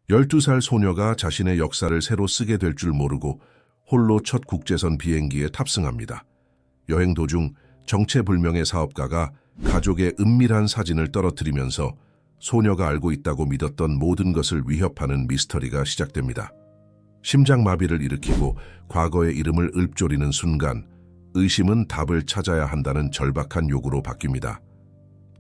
12살 소녀가 자신의 역사를 새로 쓰게 될 줄 모르고 홀로 첫 국제선 비행기에 탑승합니다. 여행 도중 정체불명의 사업가가 가족의 은밀한 사진을 떨어뜨리면서 소녀가 알고 있다고 믿었던 모든 것을 위협하는 미스터리가 시작됩니다. 심장마비를 일으키고 과거의 이름을 읊조리는 순간 의심은 답을 찾아야 한다는 절박한 요구로 바뀝니다.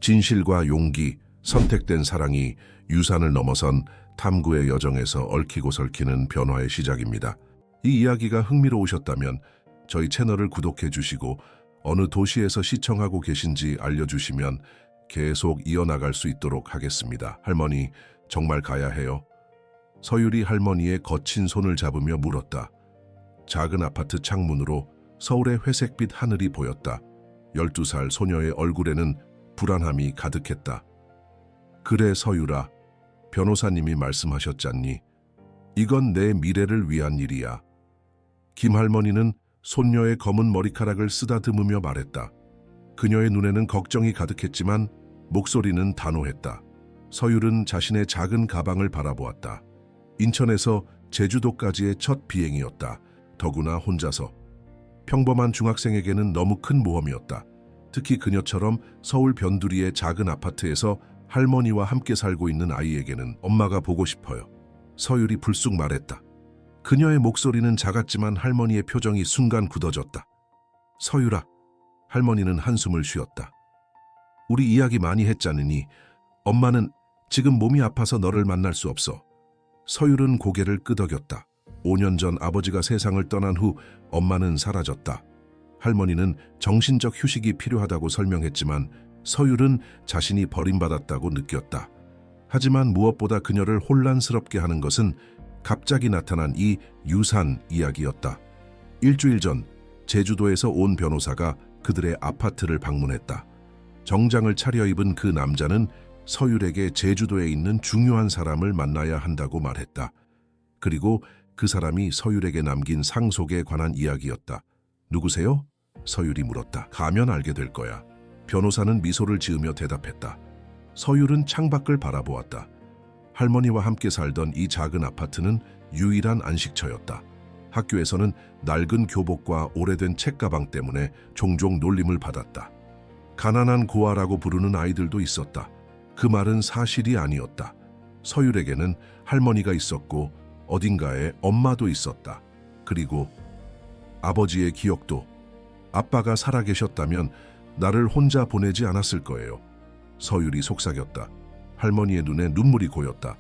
진실과 용기, 선택된 사랑이 유산을 넘어선 탐구의 여정에서 얽히고 설키는 변화의 시작입니다. 이 이야기가 흥미로우셨다면 저희 채널을 구독해 주시고 어느 도시에서 시청하고 계신지 알려주시면 계속 이어나갈 수 있도록 하겠습니다. 할머니, 정말 가야 해요? 서율이 할머니의 거친 손을 잡으며 물었다. 작은 아파트 창문으로 서울의 회색빛 하늘이 보였다. 12살 소녀의 얼굴에는 불안함이 가득했다. 그래 서율아, 변호사님이 말씀하셨잖니. 이건 내 미래를 위한 일이야. 김할머니는 손녀의 검은 머리카락을 쓰다듬으며 말했다. 그녀의 눈에는 걱정이 가득했지만 목소리는 단호했다. 서율은 자신의 작은 가방을 바라보았다. 인천에서 제주도까지의 첫 비행이었다. 더구나 혼자서. 평범한 중학생에게는 너무 큰 모험이었다. 특히 그녀처럼 서울 변두리의 작은 아파트에서 할머니와 함께 살고 있는 아이에게는 엄마가 보고 싶어요. 서율이 불쑥 말했다. 그녀의 목소리는 작았지만 할머니의 표정이 순간 굳어졌다. 서율아, 할머니는 한숨을 쉬었다. 우리 이야기 많이 했잖으니 엄마는 지금 몸이 아파서 너를 만날 수 없어. 서율은 고개를 끄덕였다. 5년 전 아버지가 세상을 떠난 후 엄마는 사라졌다. 할머니는 정신적 휴식이 필요하다고 설명했지만 서율은 자신이 버림받았다고 느꼈다. 하지만 무엇보다 그녀를 혼란스럽게 하는 것은 갑자기 나타난 이 유산 이야기였다. 일주일 전 제주도에서 온 변호사가 그들의 아파트를 방문했다. 정장을 차려입은 그 남자는 서율에게 제주도에 있는 중요한 사람을 만나야 한다고 말했다. 그리고 그 사람이 서율에게 남긴 상속에 관한 이야기였다. 누구세요? 서율이 물었다. 가면 알게 될 거야. 변호사는 미소를 지으며 대답했다. 서율은 창밖을 바라보았다. 할머니와 함께 살던 이 작은 아파트는 유일한 안식처였다. 학교에서는 낡은 교복과 오래된 책가방 때문에 종종 놀림을 받았다. 가난한 고아라고 부르는 아이들도 있었다. 그 말은 사실이 아니었다. 서율에게는 할머니가 있었고 어딘가에 엄마도 있었다. 그리고 아버지의 기억도. 아빠가 살아계셨다면 나를 혼자 보내지 않았을 거예요. 서율이 속삭였다. 할머니의 눈에 눈물이 고였다.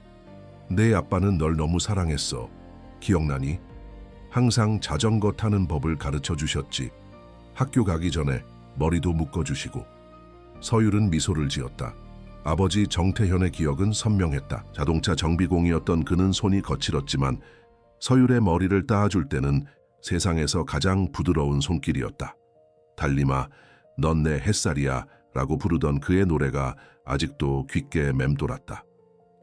내 아빠는 널 너무 사랑했어. 기억나니? 항상 자전거 타는 법을 가르쳐 주셨지. 학교 가기 전에 머리도 묶어주시고. 서율은 미소를 지었다. 아버지 정태현의 기억은 선명했다. 자동차 정비공이었던 그는 손이 거칠었지만 서율의 머리를 따아줄 때는 세상에서 가장 부드러운 손길이었다. 달림아, 넌 내 햇살이야 라고 부르던 그의 노래가 아직도 귓가에 맴돌았다.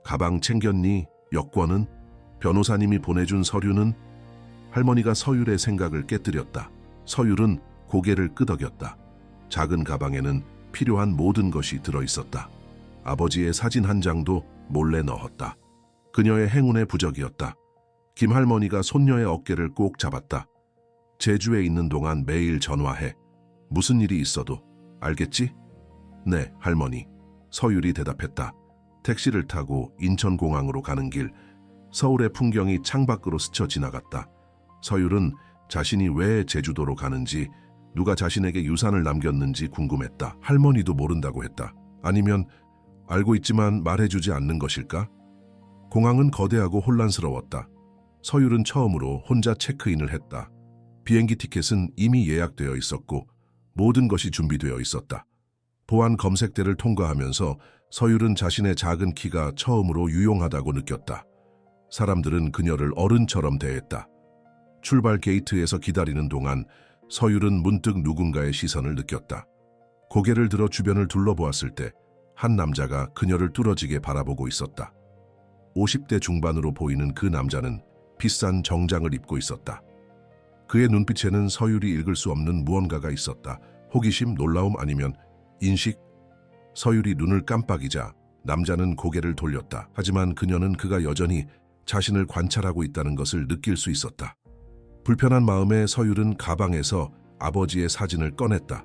가방 챙겼니? 여권은? 변호사님이 보내준 서류는? 할머니가 서율의 생각을 깨뜨렸다. 서율은 고개를 끄덕였다. 작은 가방에는 필요한 모든 것이 들어있었다. 아버지의 사진 한 장도 몰래 넣었다. 그녀의 행운의 부적이었다. 김할머니가 손녀의 어깨를 꼭 잡았다. 제주에 있는 동안 매일 전화해. 무슨 일이 있어도. 알겠지? 네, 할머니. 서율이 대답했다. 택시를 타고 인천공항으로 가는 길, 서울의 풍경이 창밖으로 스쳐 지나갔다. 서율은 자신이 왜 제주도로 가는지, 누가 자신에게 유산을 남겼는지 궁금했다. 할머니도 모른다고 했다. 아니면 알고 있지만 말해주지 않는 것일까? 공항은 거대하고 혼란스러웠다. 서율은 처음으로 혼자 체크인을 했다. 비행기 티켓은 이미 예약되어 있었고 모든 것이 준비되어 있었다. 보안 검색대를 통과하면서 서율은 자신의 작은 키가 처음으로 유용하다고 느꼈다. 사람들은 그녀를 어른처럼 대했다. 출발 게이트에서 기다리는 동안 서율은 문득 누군가의 시선을 느꼈다. 고개를 들어 주변을 둘러보았을 때 한 남자가 그녀를 뚫어지게 바라보고 있었다. 50대 중반으로 보이는 그 남자는 비싼 정장을 입고 있었다. 그의 눈빛에는 서율이 읽을 수 없는 무언가가 있었다. 호기심, 놀라움 아니면 인식? 서율이 눈을 깜빡이자 남자는 고개를 돌렸다. 하지만 그녀는 그가 여전히 자신을 관찰하고 있다는 것을 느낄 수 있었다. 불편한 마음에 서율은 가방에서 아버지의 사진을 꺼냈다.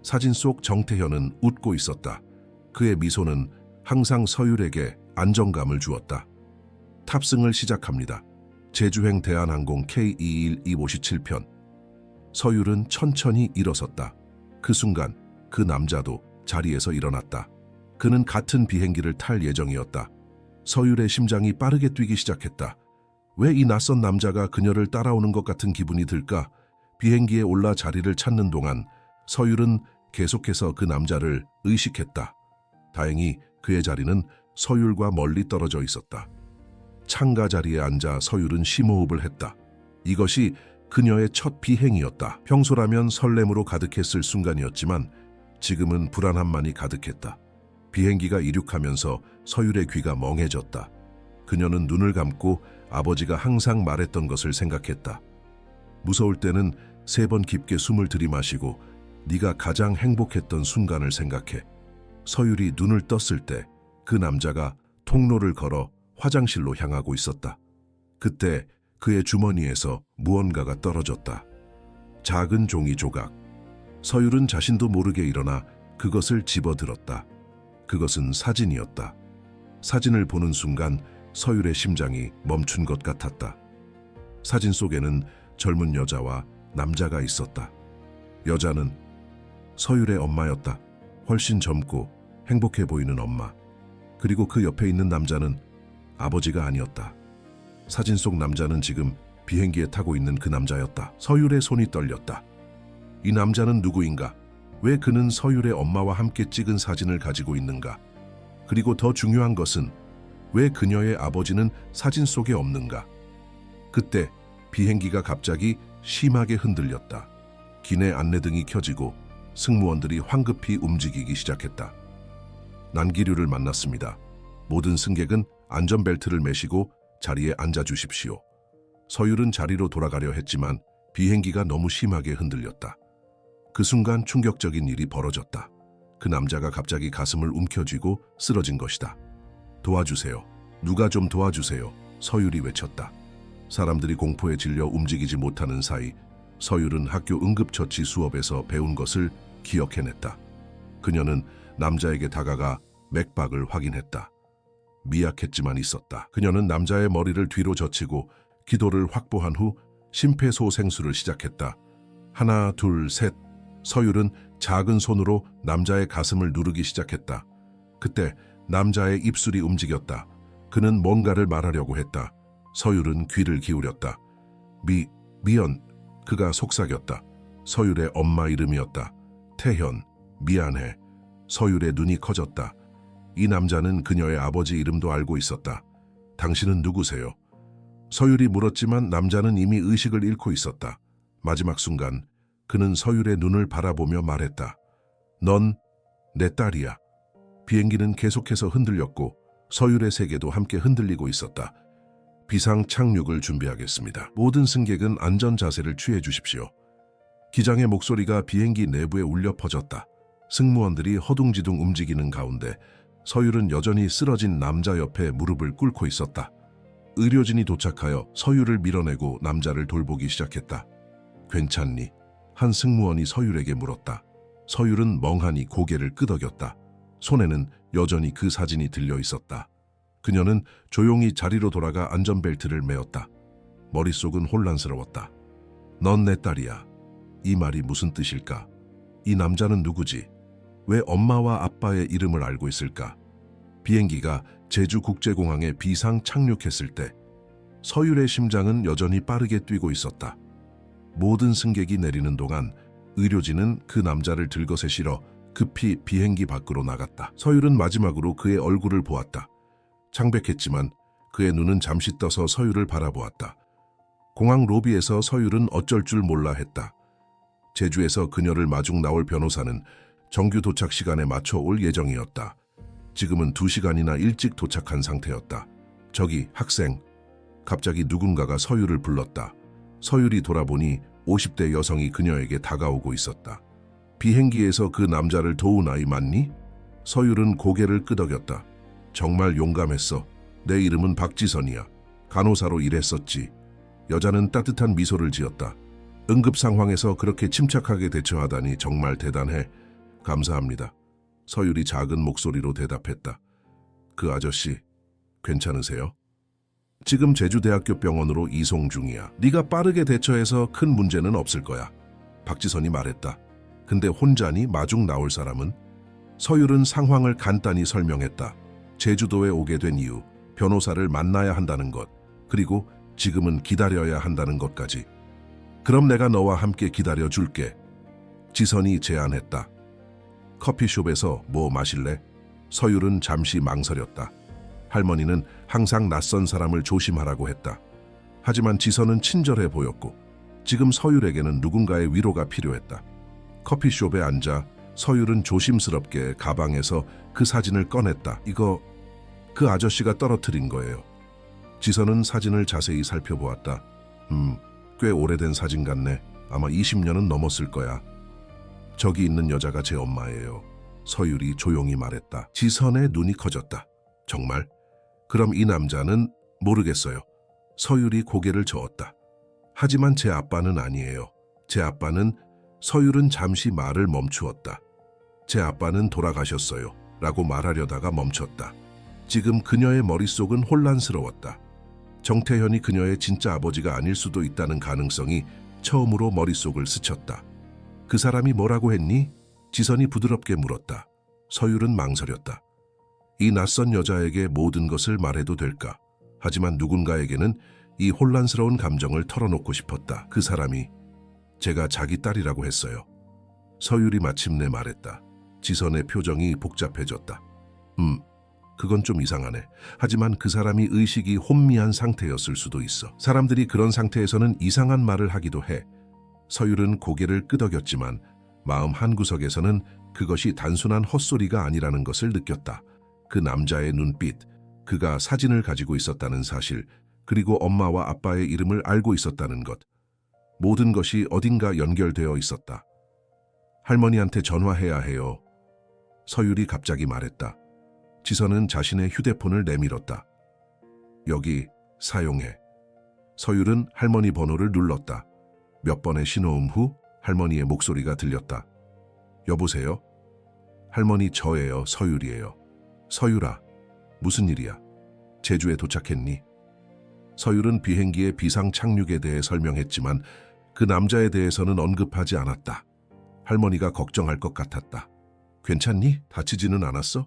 사진 속 정태현은 웃고 있었다. 그의 미소는 항상 서율에게 안정감을 주었다. 탑승을 시작합니다. 제주행 대한항공 K21257편. 서율은 천천히 일어섰다. 그 순간 그 남자도 자리에서 일어났다. 그는 같은 비행기를 탈 예정이었다. 서율의 심장이 빠르게 뛰기 시작했다. 왜 이 낯선 남자가 그녀를 따라오는 것 같은 기분이 들까? 비행기에 올라 자리를 찾는 동안 서율은 계속해서 그 남자를 의식했다. 다행히 그의 자리는 서율과 멀리 떨어져 있었다. 창가 자리에 앉아 서율은 심호흡을 했다. 이것이 그녀의 첫 비행이었다. 평소라면 설렘으로 가득했을 순간이었지만 지금은 불안함만이 가득했다. 비행기가 이륙하면서 서율의 귀가 멍해졌다. 그녀는 눈을 감고 아버지가 항상 말했던 것을 생각했다. 무서울 때는 3번 깊게 숨을 들이마시고 네가 가장 행복했던 순간을 생각해. 서율이 눈을 떴을 때 그 남자가 통로를 걸어 화장실로 향하고 있었다. 그때 그의 주머니에서 무언가가 떨어졌다. 작은 종이 조각. 서율은 자신도 모르게 일어나 그것을 집어들었다. 그것은 사진이었다. 사진을 보는 순간 서율의 심장이 멈춘 것 같았다. 사진 속에는 젊은 여자와 남자가 있었다. 여자는 서율의 엄마였다. 훨씬 젊고 행복해 보이는 엄마. 그리고 그 옆에 있는 남자는 아버지가 아니었다. 사진 속 남자는 지금 비행기에 타고 있는 그 남자였다. 서율의 손이 떨렸다. 이 남자는 누구인가? 왜 그는 서율의 엄마와 함께 찍은 사진을 가지고 있는가? 그리고 더 중요한 것은 왜 그녀의 아버지는 사진 속에 없는가? 그때 비행기가 갑자기 심하게 흔들렸다. 기내 안내등이 켜지고 승무원들이 황급히 움직이기 시작했다. 난기류를 만났습니다. 모든 승객은 안전벨트를 매시고 자리에 앉아주십시오. 서율은 자리로 돌아가려 했지만 비행기가 너무 심하게 흔들렸다. 그 순간 충격적인 일이 벌어졌다. 그 남자가 갑자기 가슴을 움켜쥐고 쓰러진 것이다. 도와주세요. 누가 좀 도와주세요. 서율이 외쳤다. 사람들이 공포에 질려 움직이지 못하는 사이 서율은 학교 응급처치 수업에서 배운 것을 기억해냈다. 그녀는 남자에게 다가가 맥박을 확인했다. 미약했지만 있었다. 그녀는 남자의 머리를 뒤로 젖히고 기도를 확보한 후 심폐소생술을 시작했다. 하나, 둘, 셋. 서율은 작은 손으로 남자의 가슴을 누르기 시작했다. 그때 남자의 입술이 움직였다. 그는 뭔가를 말하려고 했다. 서율은 귀를 기울였다. 미연. 그가 속삭였다. 서율의 엄마 이름이었다. 태현. 미안해. 서율의 눈이 커졌다. 이 남자는 그녀의 아버지 이름도 알고 있었다. 당신은 누구세요? 서율이 물었지만 남자는 이미 의식을 잃고 있었다. 마지막 순간 그는 서율의 눈을 바라보며 말했다. 넌 내 딸이야. 비행기는 계속해서 흔들렸고 서율의 세계도 함께 흔들리고 있었다. 비상 착륙을 준비하겠습니다. 모든 승객은 안전 자세를 취해 주십시오. 기장의 목소리가 비행기 내부에 울려 퍼졌다. 승무원들이 허둥지둥 움직이는 가운데 서율은 여전히 쓰러진 남자 옆에 무릎을 꿇고 있었다. 의료진이 도착하여 서율을 밀어내고 남자를 돌보기 시작했다. 괜찮니? 한 승무원이 서율에게 물었다. 서율은 멍하니 고개를 끄덕였다. 손에는 여전히 그 사진이 들려 있었다. 그녀는 조용히 자리로 돌아가 안전벨트를 메었다. 머릿속은 혼란스러웠다. 넌 내 딸이야. 이 말이 무슨 뜻일까? 이 남자는 누구지? 왜 엄마와 아빠의 이름을 알고 있을까? 비행기가 제주국제공항에 비상 착륙했을 때 서율의 심장은 여전히 빠르게 뛰고 있었다. 모든 승객이 내리는 동안 의료진은 그 남자를 들것에 실어 급히 비행기 밖으로 나갔다. 서율은 마지막으로 그의 얼굴을 보았다. 창백했지만 그의 눈은 잠시 떠서 서율을 바라보았다. 공항 로비에서 서율은 어쩔 줄 몰라 했다. 제주에서 그녀를 마중 나올 변호사는 정규 도착 시간에 맞춰 올 예정이었다. 지금은 2시간이나 일찍 도착한 상태였다. 저기 학생. 갑자기 누군가가 서율을 불렀다. 서율이 돌아보니 50대 여성이 그녀에게 다가오고 있었다. 비행기에서 그 남자를 도운 아이 맞니? 서율은 고개를 끄덕였다. 정말 용감했어. 내 이름은 박지선이야. 간호사로 일했었지. 여자는 따뜻한 미소를 지었다. 응급 상황에서 그렇게 침착하게 대처하다니 정말 대단해. 감사합니다. 서율이 작은 목소리로 대답했다. 그 아저씨, 괜찮으세요? 지금 제주대학교 병원으로 이송 중이야. 네가 빠르게 대처해서 큰 문제는 없을 거야. 박지선이 말했다. 근데 혼자니 마중 나올 사람은? 서율은 상황을 간단히 설명했다. 제주도에 오게 된 이유, 변호사를 만나야 한다는 것, 그리고 지금은 기다려야 한다는 것까지. 그럼 내가 너와 함께 기다려줄게. 지선이 제안했다. 커피숍에서 뭐 마실래? 서율은 잠시 망설였다. 할머니는 항상 낯선 사람을 조심하라고 했다. 하지만 지선은 친절해 보였고 지금 서율에게는 누군가의 위로가 필요했다. 커피숍에 앉아 서율은 조심스럽게 가방에서 그 사진을 꺼냈다. 이거 그 아저씨가 떨어뜨린 거예요. 지선은 사진을 자세히 살펴보았다. 꽤 오래된 사진 같네. 아마 20년은 넘었을 거야. 저기 있는 여자가 제 엄마예요. 서율이 조용히 말했다. 지선의 눈이 커졌다. 정말? 그럼 이 남자는 모르겠어요. 서율이 고개를 저었다. 하지만 제 아빠는 아니에요. 제 아빠는 서율은 잠시 말을 멈추었다. 제 아빠는 돌아가셨어요. 라고 말하려다가 멈췄다. 지금 그녀의 머릿속은 혼란스러웠다. 정태현이 그녀의 진짜 아버지가 아닐 수도 있다는 가능성이 처음으로 머릿속을 스쳤다. 그 사람이 뭐라고 했니? 지선이 부드럽게 물었다. 서율은 망설였다. 이 낯선 여자에게 모든 것을 말해도 될까? 하지만 누군가에게는 이 혼란스러운 감정을 털어놓고 싶었다. 그 사람이 제가 자기 딸이라고 했어요. 서율이 마침내 말했다. 지선의 표정이 복잡해졌다. 그건 좀 이상하네. 하지만 그 사람이 의식이 혼미한 상태였을 수도 있어. 사람들이 그런 상태에서는 이상한 말을 하기도 해. 서율은 고개를 끄덕였지만 마음 한구석에서는 그것이 단순한 헛소리가 아니라는 것을 느꼈다. 그 남자의 눈빛, 그가 사진을 가지고 있었다는 사실, 그리고 엄마와 아빠의 이름을 알고 있었다는 것. 모든 것이 어딘가 연결되어 있었다. 할머니한테 전화해야 해요. 서율이 갑자기 말했다. 지선은 자신의 휴대폰을 내밀었다. 여기 사용해. 서율은 할머니 번호를 눌렀다. 몇 번의 신호음 후 할머니의 목소리가 들렸다. 여보세요? 할머니 저예요. 서율이에요. 서율아, 무슨 일이야? 제주에 도착했니? 서율은 비행기의 비상 착륙에 대해 설명했지만 그 남자에 대해서는 언급하지 않았다. 할머니가 걱정할 것 같았다. 괜찮니? 다치지는 않았어?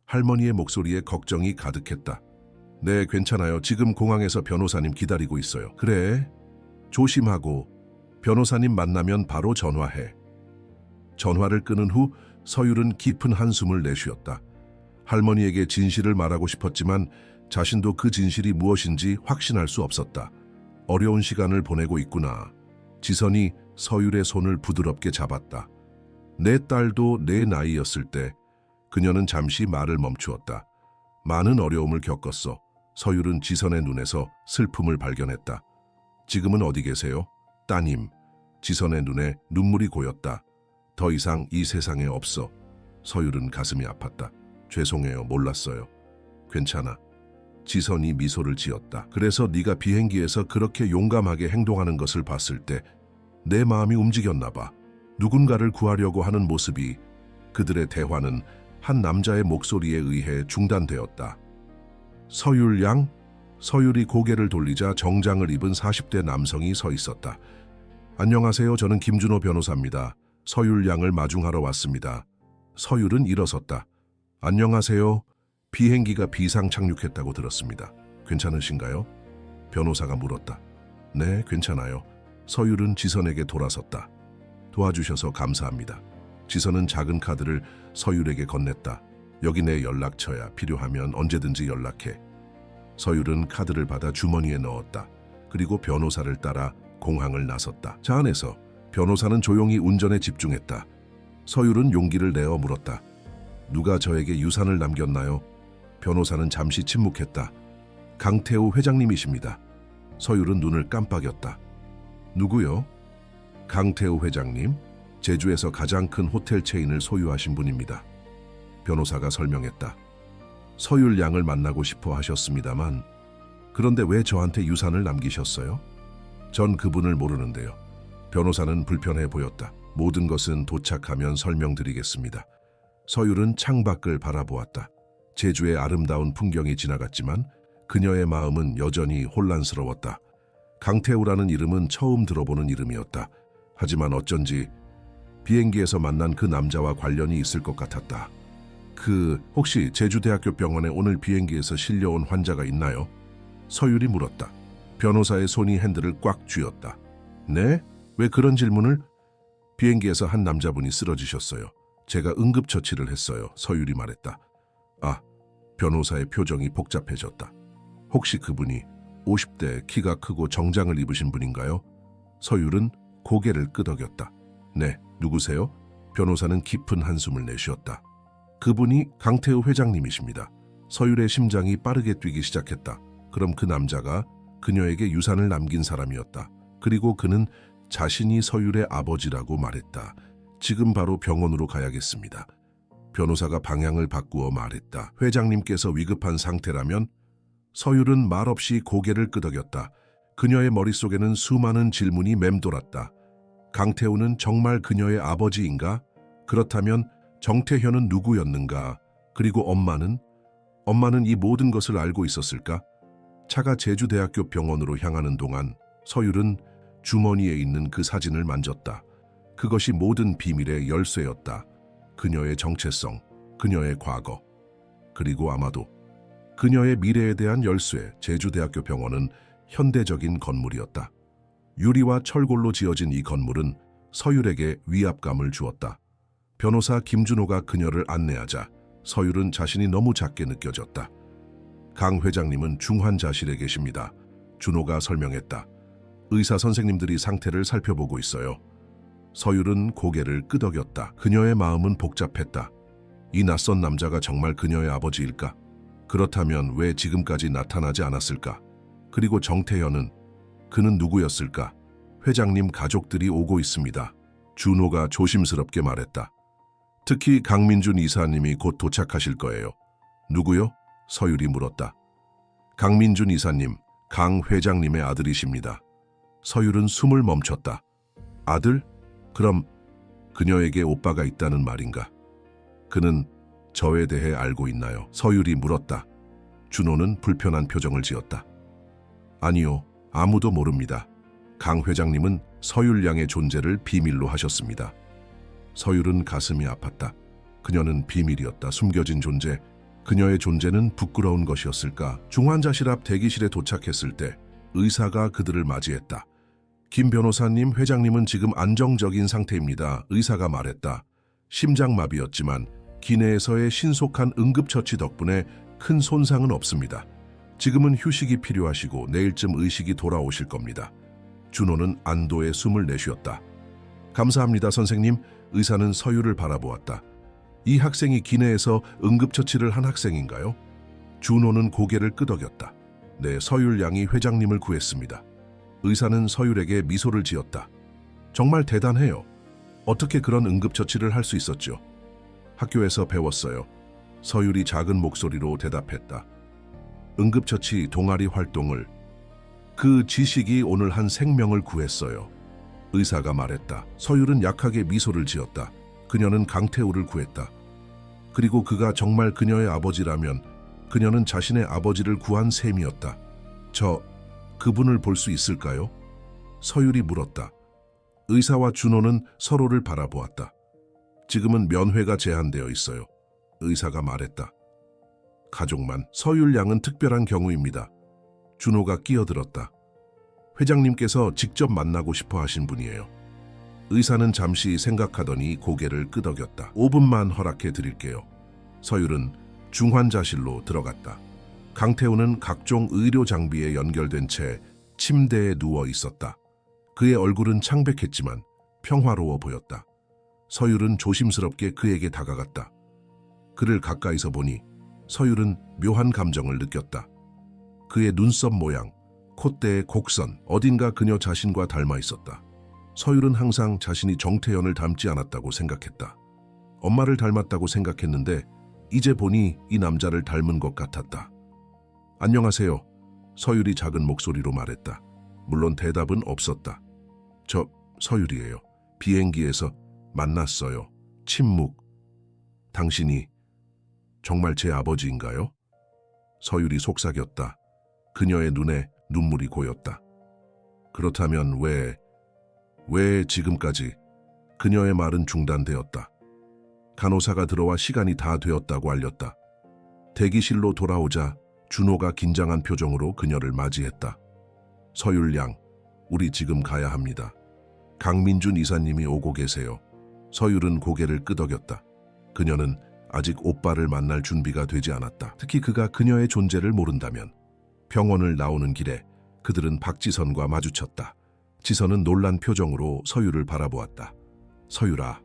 할머니의 목소리에 걱정이 가득했다. 네, 괜찮아요. 지금 공항에서 변호사님 기다리고 있어요. 그래, 조심하고 변호사님 만나면 바로 전화해. 전화를 끊은 후 서율은 깊은 한숨을 내쉬었다. 할머니에게 진실을 말하고 싶었지만 자신도 그 진실이 무엇인지 확신할 수 없었다. 어려운 시간을 보내고 있구나. 지선이 서율의 손을 부드럽게 잡았다. 내 딸도 내 나이였을 때 그녀는 잠시 말을 멈추었다. 많은 어려움을 겪었어. 서율은 지선의 눈에서 슬픔을 발견했다. 지금은 어디 계세요? 따님. 지선의 눈에 눈물이 고였다. 더 이상 이 세상에 없어. 서율은 가슴이 아팠다. 죄송해요. 몰랐어요. 괜찮아. 지선이 미소를 지었다. 그래서 네가 비행기에서 그렇게 용감하게 행동하는 것을 봤을 때 내 마음이 움직였나 봐. 누군가를 구하려고 하는 모습이. 그들의 대화는 한 남자의 목소리에 의해 중단되었다. 서율 양? 서율이 고개를 돌리자 정장을 입은 40대 남성이 서 있었다. 안녕하세요. 저는 김준호 변호사입니다. 서율 양을 마중하러 왔습니다. 서율은 일어섰다. 안녕하세요. 비행기가 비상 착륙했다고 들었습니다. 괜찮으신가요? 변호사가 물었다. 네, 괜찮아요. 서율은 지선에게 돌아섰다. 도와주셔서 감사합니다. 지선은 작은 카드를 서율에게 건넸다. 여기 내 연락처야. 필요하면 언제든지 연락해. 서율은 카드를 받아 주머니에 넣었다. 그리고 변호사를 따라 공항을 나섰다. 차 안에서 변호사는 조용히 운전에 집중했다. 서율은 용기를 내어 물었다. 누가 저에게 유산을 남겼나요? 변호사는 잠시 침묵했다. 강태우 회장님이십니다. 서율은 눈을 깜빡였다. 누구요? 강태우 회장님? 제주에서 가장 큰 호텔 체인을 소유하신 분입니다. 변호사가 설명했다. 서율 양을 만나고 싶어 하셨습니다만 그런데 왜 저한테 유산을 남기셨어요? 전 그분을 모르는데요. 변호사는 불편해 보였다. 모든 것은 도착하면 설명드리겠습니다. 서율은 창밖을 바라보았다. 제주의 아름다운 풍경이 지나갔지만 그녀의 마음은 여전히 혼란스러웠다. 강태우라는 이름은 처음 들어보는 이름이었다. 하지만 어쩐지 비행기에서 만난 그 남자와 관련이 있을 것 같았다. 혹시 제주대학교 병원에 오늘 비행기에서 실려온 환자가 있나요? 서율이 물었다. 변호사의 손이 핸들을 꽉 쥐었다. 네? 왜 그런 질문을? 비행기에서 한 남자분이 쓰러지셨어요. 제가 응급처치를 했어요. 서율이 말했다. 아, 변호사의 표정이 복잡해졌다. 혹시 그분이 50대 키가 크고 정장을 입으신 분인가요? 서율은 고개를 끄덕였다. 네, 누구세요? 변호사는 깊은 한숨을 내쉬었다. 그분이 강태우 회장님이십니다. 서율의 심장이 빠르게 뛰기 시작했다. 그럼 그 남자가 그녀에게 유산을 남긴 사람이었다. 그리고 그는 자신이 서율의 아버지라고 말했다. 지금 바로 병원으로 가야겠습니다. 변호사가 방향을 바꾸어 말했다. 회장님께서 위급한 상태라면? 서율은 말없이 고개를 끄덕였다. 그녀의 머릿속에는 수많은 질문이 맴돌았다. 강태우는 정말 그녀의 아버지인가? 그렇다면 정태현은 누구였는가? 그리고 엄마는? 엄마는 이 모든 것을 알고 있었을까? 차가 제주대학교 병원으로 향하는 동안 서율은 주머니에 있는 그 사진을 만졌다. 그것이 모든 비밀의 열쇠였다. 그녀의 정체성, 그녀의 과거, 그리고 아마도 그녀의 미래에 대한 열쇠. 제주대학교 병원은 현대적인 건물이었다. 유리와 철골로 지어진 이 건물은 서율에게 위압감을 주었다. 변호사 김준호가 그녀를 안내하자 서율은 자신이 너무 작게 느껴졌다. 강 회장님은 중환자실에 계십니다. 준호가 설명했다. 의사 선생님들이 상태를 살펴보고 있어요. 서율은 고개를 끄덕였다. 그녀의 마음은 복잡했다. 이 낯선 남자가 정말 그녀의 아버지일까? 그렇다면 왜 지금까지 나타나지 않았을까? 그리고 정태현은? 그는 누구였을까? 회장님 가족들이 오고 있습니다. 준호가 조심스럽게 말했다. 특히 강민준 이사님이 곧 도착하실 거예요. 누구요? 서율이 물었다. 강민준 이사님, 강 회장님의 아들이십니다. 서율은 숨을 멈췄다. 아들? 그럼 그녀에게 오빠가 있다는 말인가? 그는 저에 대해 알고 있나요? 서율이 물었다. 준호는 불편한 표정을 지었다. 아니요, 아무도 모릅니다. 강 회장님은 서율 양의 존재를 비밀로 하셨습니다. 서율은 가슴이 아팠다. 그녀는 비밀이었다. 숨겨진 존재. 그녀의 존재는 부끄러운 것이었을까? 중환자실 앞 대기실에 도착했을 때 의사가 그들을 맞이했다. 김 변호사님, 회장님은 지금 안정적인 상태입니다. 의사가 말했다. 심장마비였지만 기내에서의 신속한 응급처치 덕분에 큰 손상은 없습니다. 지금은 휴식이 필요하시고 내일쯤 의식이 돌아오실 겁니다. 준호는 안도의 숨을 내쉬었다. 감사합니다, 선생님. 의사는 서율을 바라보았다. 이 학생이 기내에서 응급처치를 한 학생인가요? 준호는 고개를 끄덕였다. 네, 서율 양이 회장님을 구했습니다. 의사는 서율에게 미소를 지었다. 정말 대단해요. 어떻게 그런 응급처치를 할 수 있었죠? 학교에서 배웠어요. 서율이 작은 목소리로 대답했다. 응급처치 동아리 활동을. 그 지식이 오늘 한 생명을 구했어요. 의사가 말했다. 서율은 약하게 미소를 지었다. 그녀는 강태우를 구했다. 그리고 그가 정말 그녀의 아버지라면 그녀는 자신의 아버지를 구한 셈이었다. 그분을 볼 수 있을까요? 서율이 물었다. 의사와 준호는 서로를 바라보았다. 지금은 면회가 제한되어 있어요. 의사가 말했다. 가족만. 서율 양은 특별한 경우입니다. 준호가 끼어들었다. 회장님께서 직접 만나고 싶어 하신 분이에요. 의사는 잠시 생각하더니 고개를 끄덕였다. 5분만 허락해 드릴게요. 서율은 중환자실로 들어갔다. 강태우는 각종 의료 장비에 연결된 채 침대에 누워 있었다. 그의 얼굴은 창백했지만 평화로워 보였다. 서율은 조심스럽게 그에게 다가갔다. 그를 가까이서 보니 서율은 묘한 감정을 느꼈다. 그의 눈썹 모양, 콧대의 곡선, 어딘가 그녀 자신과 닮아 있었다. 서율은 항상 자신이 정태현을 닮지 않았다고 생각했다. 엄마를 닮았다고 생각했는데 이제 보니 이 남자를 닮은 것 같았다. 안녕하세요. 서율이 작은 목소리로 말했다. 물론 대답은 없었다. 저 서율이에요. 비행기에서 만났어요. 침묵. 당신이 정말 제 아버지인가요? 서율이 속삭였다. 그녀의 눈에 눈물이 고였다. 그렇다면 왜 지금까지? 그녀의 말은 중단되었다. 간호사가 들어와 시간이 다 되었다고 알렸다. 대기실로 돌아오자 준호가 긴장한 표정으로 그녀를 맞이했다. 서율 양, 우리 지금 가야 합니다. 강민준 이사님이 오고 계세요. 서율은 고개를 끄덕였다. 그녀는 아직 오빠를 만날 준비가 되지 않았다. 특히 그가 그녀의 존재를 모른다면. 병원을 나오는 길에 그들은 박지선과 마주쳤다. 지선은 놀란 표정으로 서율을 바라보았다. 서율아,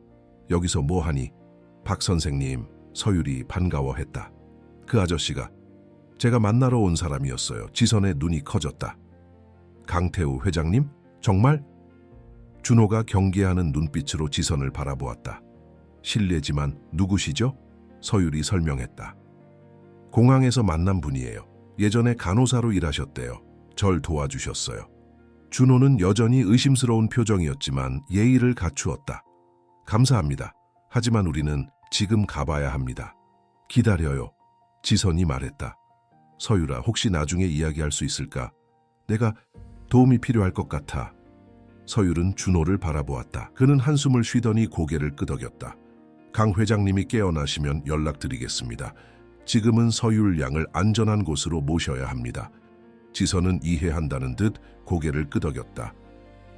여기서 뭐하니? 박 선생님, 서율이 반가워했다. 그 아저씨가 제가 만나러 온 사람이었어요. 지선의 눈이 커졌다. 강태우 회장님? 정말? 준호가 경계하는 눈빛으로 지선을 바라보았다. 실례지만 누구시죠? 서율이 설명했다. 공항에서 만난 분이에요. 예전에 간호사로 일하셨대요. 절 도와주셨어요. 준호는 여전히 의심스러운 표정이었지만 예의를 갖추었다. 감사합니다. 하지만 우리는 지금 가봐야 합니다. 기다려요. 지선이 말했다. 서율아, 혹시 나중에 이야기할 수 있을까? 내가 도움이 필요할 것 같아. 서율은 준호를 바라보았다. 그는 한숨을 쉬더니 고개를 끄덕였다. 강 회장님이 깨어나시면 연락드리겠습니다. 지금은 서율 양을 안전한 곳으로 모셔야 합니다. 지선은 이해한다는 듯 고개를 끄덕였다.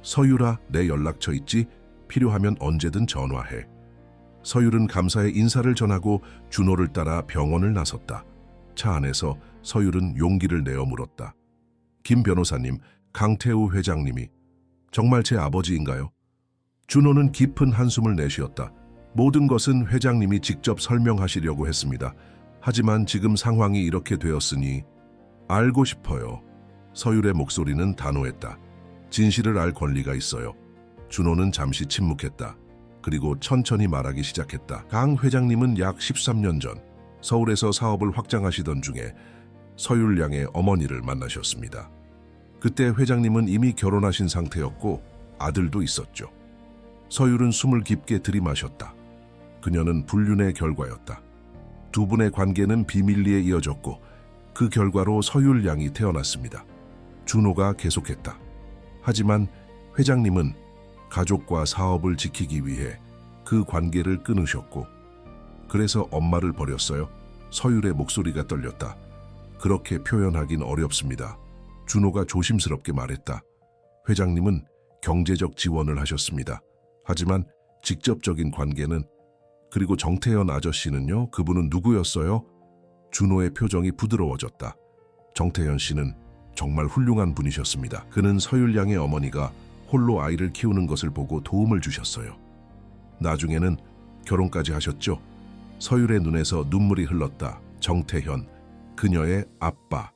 서율아, 내 연락처 있지? 필요하면 언제든 전화해. 서율은 감사의 인사를 전하고 준호를 따라 병원을 나섰다. 차 안에서 서율은 용기를 내어 물었다. 김 변호사님, 강태우 회장님이 정말 제 아버지인가요? 준호는 깊은 한숨을 내쉬었다. 모든 것은 회장님이 직접 설명하시려고 했습니다. 하지만 지금 상황이 이렇게 되었으니 알고 싶어요. 서율의 목소리는 단호했다. 진실을 알 권리가 있어요. 준호는 잠시 침묵했다. 그리고 천천히 말하기 시작했다. 강 회장님은 약 13년 전 서울에서 사업을 확장하시던 중에 서율 양의 어머니를 만나셨습니다. 그때 회장님은 이미 결혼하신 상태였고 아들도 있었죠. 서율은 숨을 깊게 들이마셨다. 그녀는 불륜의 결과였다. 두 분의 관계는 비밀리에 이어졌고 그 결과로 서율 양이 태어났습니다. 준호가 계속했다. 하지만 회장님은 가족과 사업을 지키기 위해 그 관계를 끊으셨고 그래서 엄마를 버렸어요. 서율의 목소리가 떨렸다. 그렇게 표현하긴 어렵습니다. 준호가 조심스럽게 말했다. 회장님은 경제적 지원을 하셨습니다. 하지만 직접적인 관계는 그리고 정태현 아저씨는요? 그분은 누구였어요? 준호의 표정이 부드러워졌다. 정태현 씨는 정말 훌륭한 분이셨습니다. 그는 서율 양의 어머니가 홀로 아이를 키우는 것을 보고 도움을 주셨어요. 나중에는 결혼까지 하셨죠. 서율의 눈에서 눈물이 흘렀다. 정태현, 그녀의 아빠.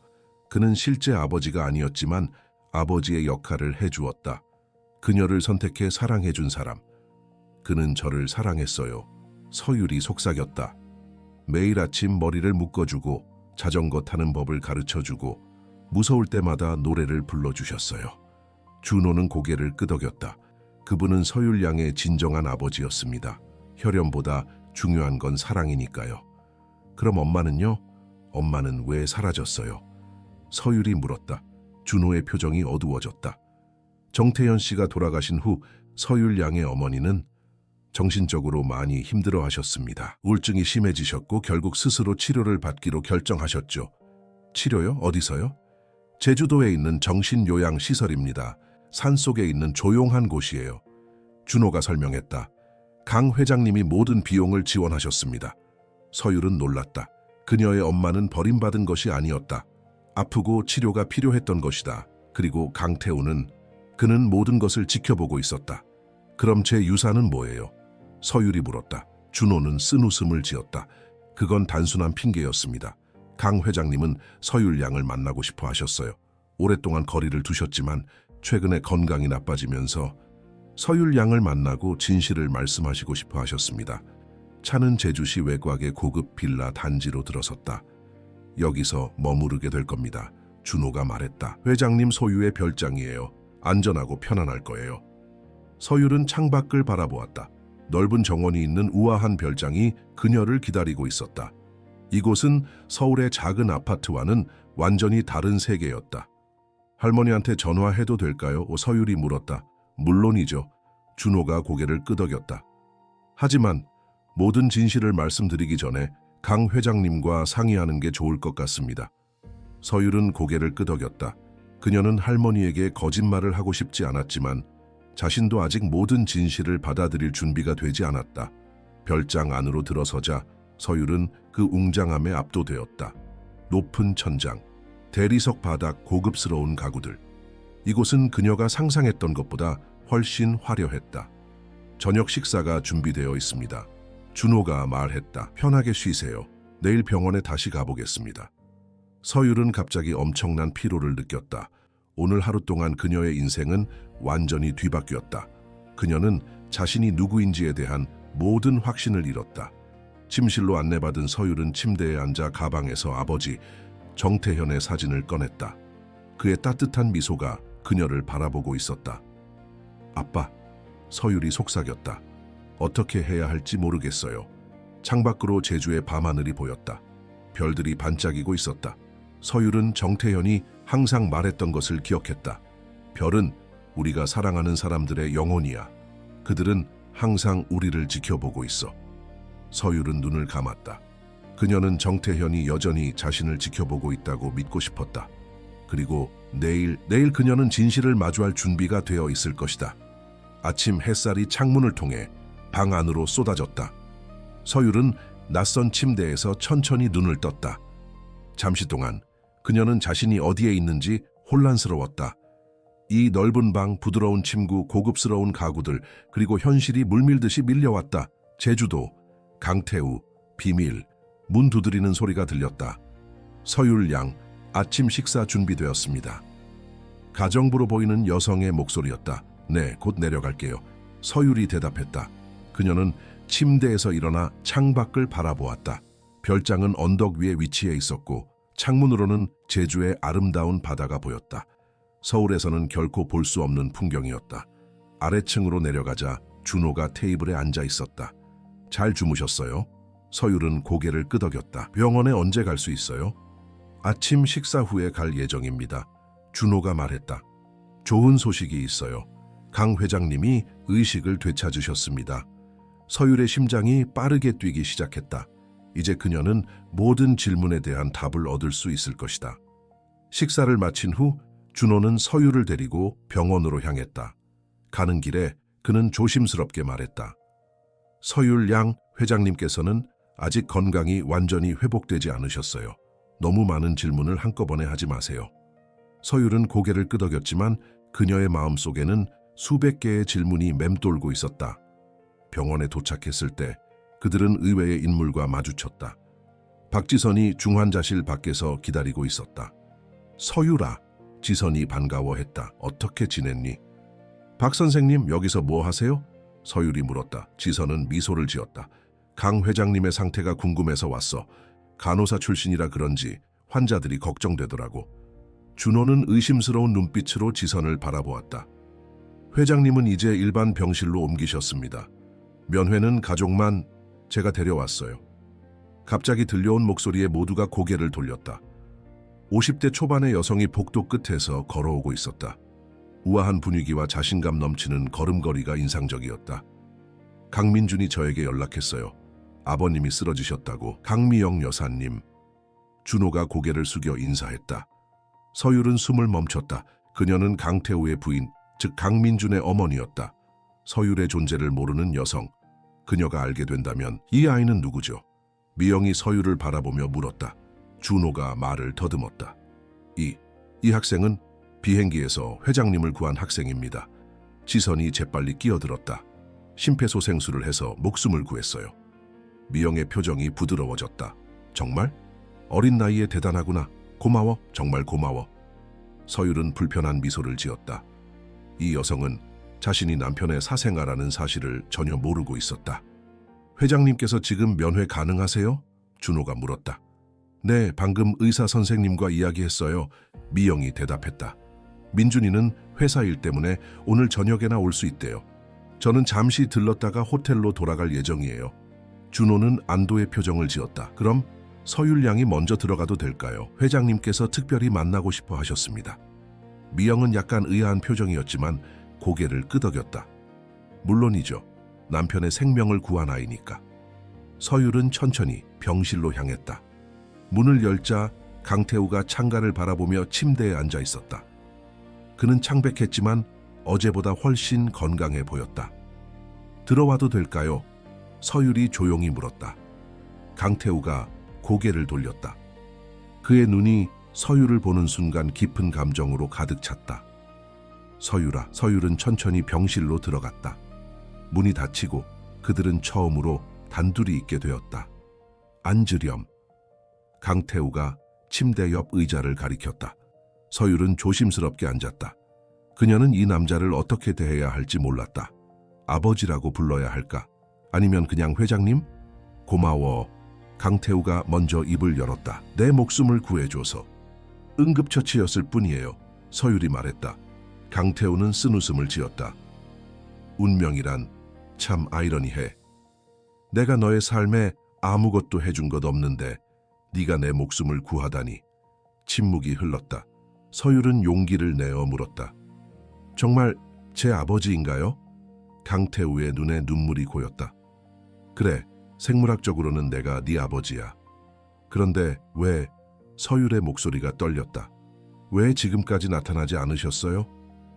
그는 실제 아버지가 아니었지만 아버지의 역할을 해주었다. 그녀를 선택해 사랑해준 사람. 그는 저를 사랑했어요. 서율이 속삭였다. 매일 아침 머리를 묶어주고 자전거 타는 법을 가르쳐주고 무서울 때마다 노래를 불러주셨어요. 준호는 고개를 끄덕였다. 그분은 서율 양의 진정한 아버지였습니다. 혈연보다 중요한 건 사랑이니까요. 그럼 엄마는요? 엄마는 왜 사라졌어요? 서율이 물었다. 준호의 표정이 어두워졌다. 정태현 씨가 돌아가신 후 서율 양의 어머니는 정신적으로 많이 힘들어 하셨습니다. 우울증이 심해지셨고 결국 스스로 치료를 받기로 결정하셨죠. 치료요? 어디서요? 제주도에 있는 정신요양시설입니다. 산속에 있는 조용한 곳이에요. 준호가 설명했다. 강 회장님이 모든 비용을 지원하셨습니다. 서율은 놀랐다. 그녀의 엄마는 버림받은 것이 아니었다. 아프고 치료가 필요했던 것이다. 그리고 강태우는 그는 모든 것을 지켜보고 있었다. 그럼 제 유산은 뭐예요? 서율이 물었다. 준호는 쓴웃음을 지었다. 그건 단순한 핑계였습니다. 강 회장님은 서율 양을 만나고 싶어 하셨어요. 오랫동안 거리를 두셨지만 최근에 건강이 나빠지면서 서율 양을 만나고 진실을 말씀하시고 싶어 하셨습니다. 차는 제주시 외곽의 고급 빌라 단지로 들어섰다. 여기서 머무르게 될 겁니다. 준호가 말했다. 회장님 소유의 별장이에요. 안전하고 편안할 거예요. 서율은 창밖을 바라보았다. 넓은 정원이 있는 우아한 별장이 그녀를 기다리고 있었다. 이곳은 서울의 작은 아파트와는 완전히 다른 세계였다. 할머니한테 전화해도 될까요? 서율이 물었다. 물론이죠. 준호가 고개를 끄덕였다. 하지만 모든 진실을 말씀드리기 전에 강 회장님과 상의하는 게 좋을 것 같습니다. 서율은 고개를 끄덕였다. 그녀는 할머니에게 거짓말을 하고 싶지 않았지만 자신도 아직 모든 진실을 받아들일 준비가 되지 않았다. 별장 안으로 들어서자 서율은 그 웅장함에 압도되었다. 높은 천장, 대리석 바닥, 고급스러운 가구들. 이곳은 그녀가 상상했던 것보다 훨씬 화려했다. 저녁 식사가 준비되어 있습니다. 준호가 말했다. 편하게 쉬세요. 내일 병원에 다시 가보겠습니다. 서율은 갑자기 엄청난 피로를 느꼈다. 오늘 하루 동안 그녀의 인생은 완전히 뒤바뀌었다. 그녀는 자신이 누구인지에 대한 모든 확신을 잃었다. 침실로 안내받은 서율은 침대에 앉아 가방에서 아버지 정태현의 사진을 꺼냈다. 그의 따뜻한 미소가 그녀를 바라보고 있었다. 아빠, 서율이 속삭였다. 어떻게 해야 할지 모르겠어요. 창밖으로 제주의 밤하늘이 보였다. 별들이 반짝이고 있었다. 서율은 정태현이 항상 말했던 것을 기억했다. 별은 우리가 사랑하는 사람들의 영혼이야. 그들은 항상 우리를 지켜보고 있어. 서율은 눈을 감았다. 그녀는 정태현이 여전히 자신을 지켜보고 있다고 믿고 싶었다. 그리고 내일 그녀는 진실을 마주할 준비가 되어 있을 것이다. 아침 햇살이 창문을 통해 방 안으로 쏟아졌다. 서율은 낯선 침대에서 천천히 눈을 떴다. 잠시 동안 그녀는 자신이 어디에 있는지 혼란스러웠다. 이 넓은 방, 부드러운 침구, 고급스러운 가구들, 그리고 현실이 물밀듯이 밀려왔다. 제주도, 강태우, 비밀, 문 두드리는 소리가 들렸다. 서율 양, 아침 식사 준비되었습니다. 가정부로 보이는 여성의 목소리였다. 네, 곧 내려갈게요. 서율이 대답했다. 그녀는 침대에서 일어나 창밖을 바라보았다. 별장은 언덕 위에 위치해 있었고 창문으로는 제주의 아름다운 바다가 보였다. 서울에서는 결코 볼 수 없는 풍경이었다. 아래층으로 내려가자 준호가 테이블에 앉아 있었다. 잘 주무셨어요? 서율은 고개를 끄덕였다. 병원에 언제 갈 수 있어요? 아침 식사 후에 갈 예정입니다. 준호가 말했다. 좋은 소식이 있어요. 강 회장님이 의식을 되찾으셨습니다. 서율의 심장이 빠르게 뛰기 시작했다. 이제 그녀는 모든 질문에 대한 답을 얻을 수 있을 것이다. 식사를 마친 후 준호는 서율을 데리고 병원으로 향했다. 가는 길에 그는 조심스럽게 말했다. 서율 양 회장님께서는 아직 건강이 완전히 회복되지 않으셨어요. 너무 많은 질문을 한꺼번에 하지 마세요. 서율은 고개를 끄덕였지만 그녀의 마음속에는 수백 개의 질문이 맴돌고 있었다. 병원에 도착했을 때 그들은 의외의 인물과 마주쳤다. 박지선이 중환자실 밖에서 기다리고 있었다. 서율아, 지선이 반가워했다. 어떻게 지냈니? 박 선생님, 여기서 뭐 하세요? 서율이 물었다. 지선은 미소를 지었다. 강 회장님의 상태가 궁금해서 왔어. 간호사 출신이라 그런지 환자들이 걱정되더라고. 준호는 의심스러운 눈빛으로 지선을 바라보았다. 회장님은 이제 일반 병실로 옮기셨습니다. 면회는 가족만 제가 데려왔어요. 갑자기 들려온 목소리에 모두가 고개를 돌렸다. 50대 초반의 여성이 복도 끝에서 걸어오고 있었다. 우아한 분위기와 자신감 넘치는 걸음걸이가 인상적이었다. 강민준이 저에게 연락했어요. 아버님이 쓰러지셨다고. 강미영 여사님. 준호가 고개를 숙여 인사했다. 서율은 숨을 멈췄다. 그녀는 강태우의 부인, 즉 강민준의 어머니였다. 서율의 존재를 모르는 여성. 그녀가 알게 된다면 이 아이는 누구죠? 미영이 서율을 바라보며 물었다. 준호가 말을 더듬었다. 이 학생은 비행기에서 회장님을 구한 학생입니다. 지선이 재빨리 끼어들었다. 심폐소생술을 해서 목숨을 구했어요. 미영의 표정이 부드러워졌다. 정말? 어린 나이에 대단하구나. 고마워. 정말 고마워. 서율은 불편한 미소를 지었다. 이 여성은 자신이 남편의 사생아라는 사실을 전혀 모르고 있었다. 회장님께서 지금 면회 가능하세요? 준호가 물었다. 네, 방금 의사 선생님과 이야기했어요. 미영이 대답했다. 민준이는 회사 일 때문에 오늘 저녁에나 올 수 있대요. 저는 잠시 들렀다가 호텔로 돌아갈 예정이에요. 준호는 안도의 표정을 지었다. 그럼 서율 양이 먼저 들어가도 될까요? 회장님께서 특별히 만나고 싶어 하셨습니다. 미영은 약간 의아한 표정이었지만 고개를 끄덕였다. 물론이죠. 남편의 생명을 구한 아이니까. 서율은 천천히 병실로 향했다. 문을 열자 강태우가 창가를 바라보며 침대에 앉아 있었다. 그는 창백했지만 어제보다 훨씬 건강해 보였다. 들어와도 될까요? 서율이 조용히 물었다. 강태우가 고개를 돌렸다. 그의 눈이 서율을 보는 순간 깊은 감정으로 가득 찼다. 서율아, 서율은 천천히 병실로 들어갔다. 문이 닫히고 그들은 처음으로 단둘이 있게 되었다. 앉으렴. 강태우가 침대 옆 의자를 가리켰다. 서율은 조심스럽게 앉았다. 그녀는 이 남자를 어떻게 대해야 할지 몰랐다. 아버지라고 불러야 할까? 아니면 그냥 회장님? 고마워. 강태우가 먼저 입을 열었다. 내 목숨을 구해줘서. 응급처치였을 뿐이에요. 서율이 말했다. 강태우는 쓴웃음을 지었다. 운명이란 참 아이러니해. 내가 너의 삶에 아무것도 해준 것 없는데 네가 내 목숨을 구하다니. 침묵이 흘렀다. 서율은 용기를 내어 물었다. 정말 제 아버지인가요? 강태우의 눈에 눈물이 고였다. 그래, 생물학적으로는 내가 네 아버지야. 그런데 왜? 서율의 목소리가 떨렸다. 왜 지금까지 나타나지 않으셨어요?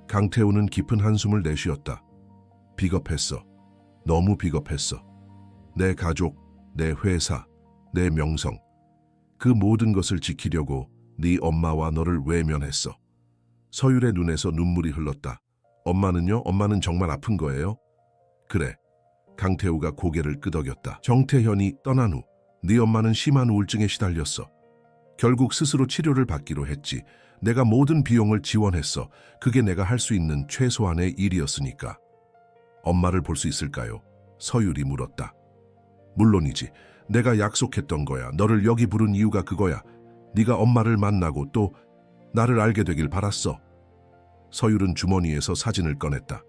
강태우는 깊은 한숨을 내쉬었다. 비겁했어. 너무 비겁했어. 내 가족, 내 회사, 내 명성. 그 모든 것을 지키려고 네 엄마와 너를 외면했어. 서율의 눈에서 눈물이 흘렀다. 엄마는요? 엄마는 정말 아픈 거예요? 그래. 강태우가 고개를 끄덕였다. 정태현이 떠난 후 네 엄마는 심한 우울증에 시달렸어. 결국 스스로 치료를 받기로 했지. 내가 모든 비용을 지원했어. 그게 내가 할 수 있는 최소한의 일이었으니까. 엄마를 볼 수 있을까요? 서율이 물었다. 물론이지. 내가 약속했던 거야. 너를 여기 부른 이유가 그거야. 네가 엄마를 만나고 또 나를 알게 되길 바랐어. 서율은 주머니에서 사진을 꺼냈다.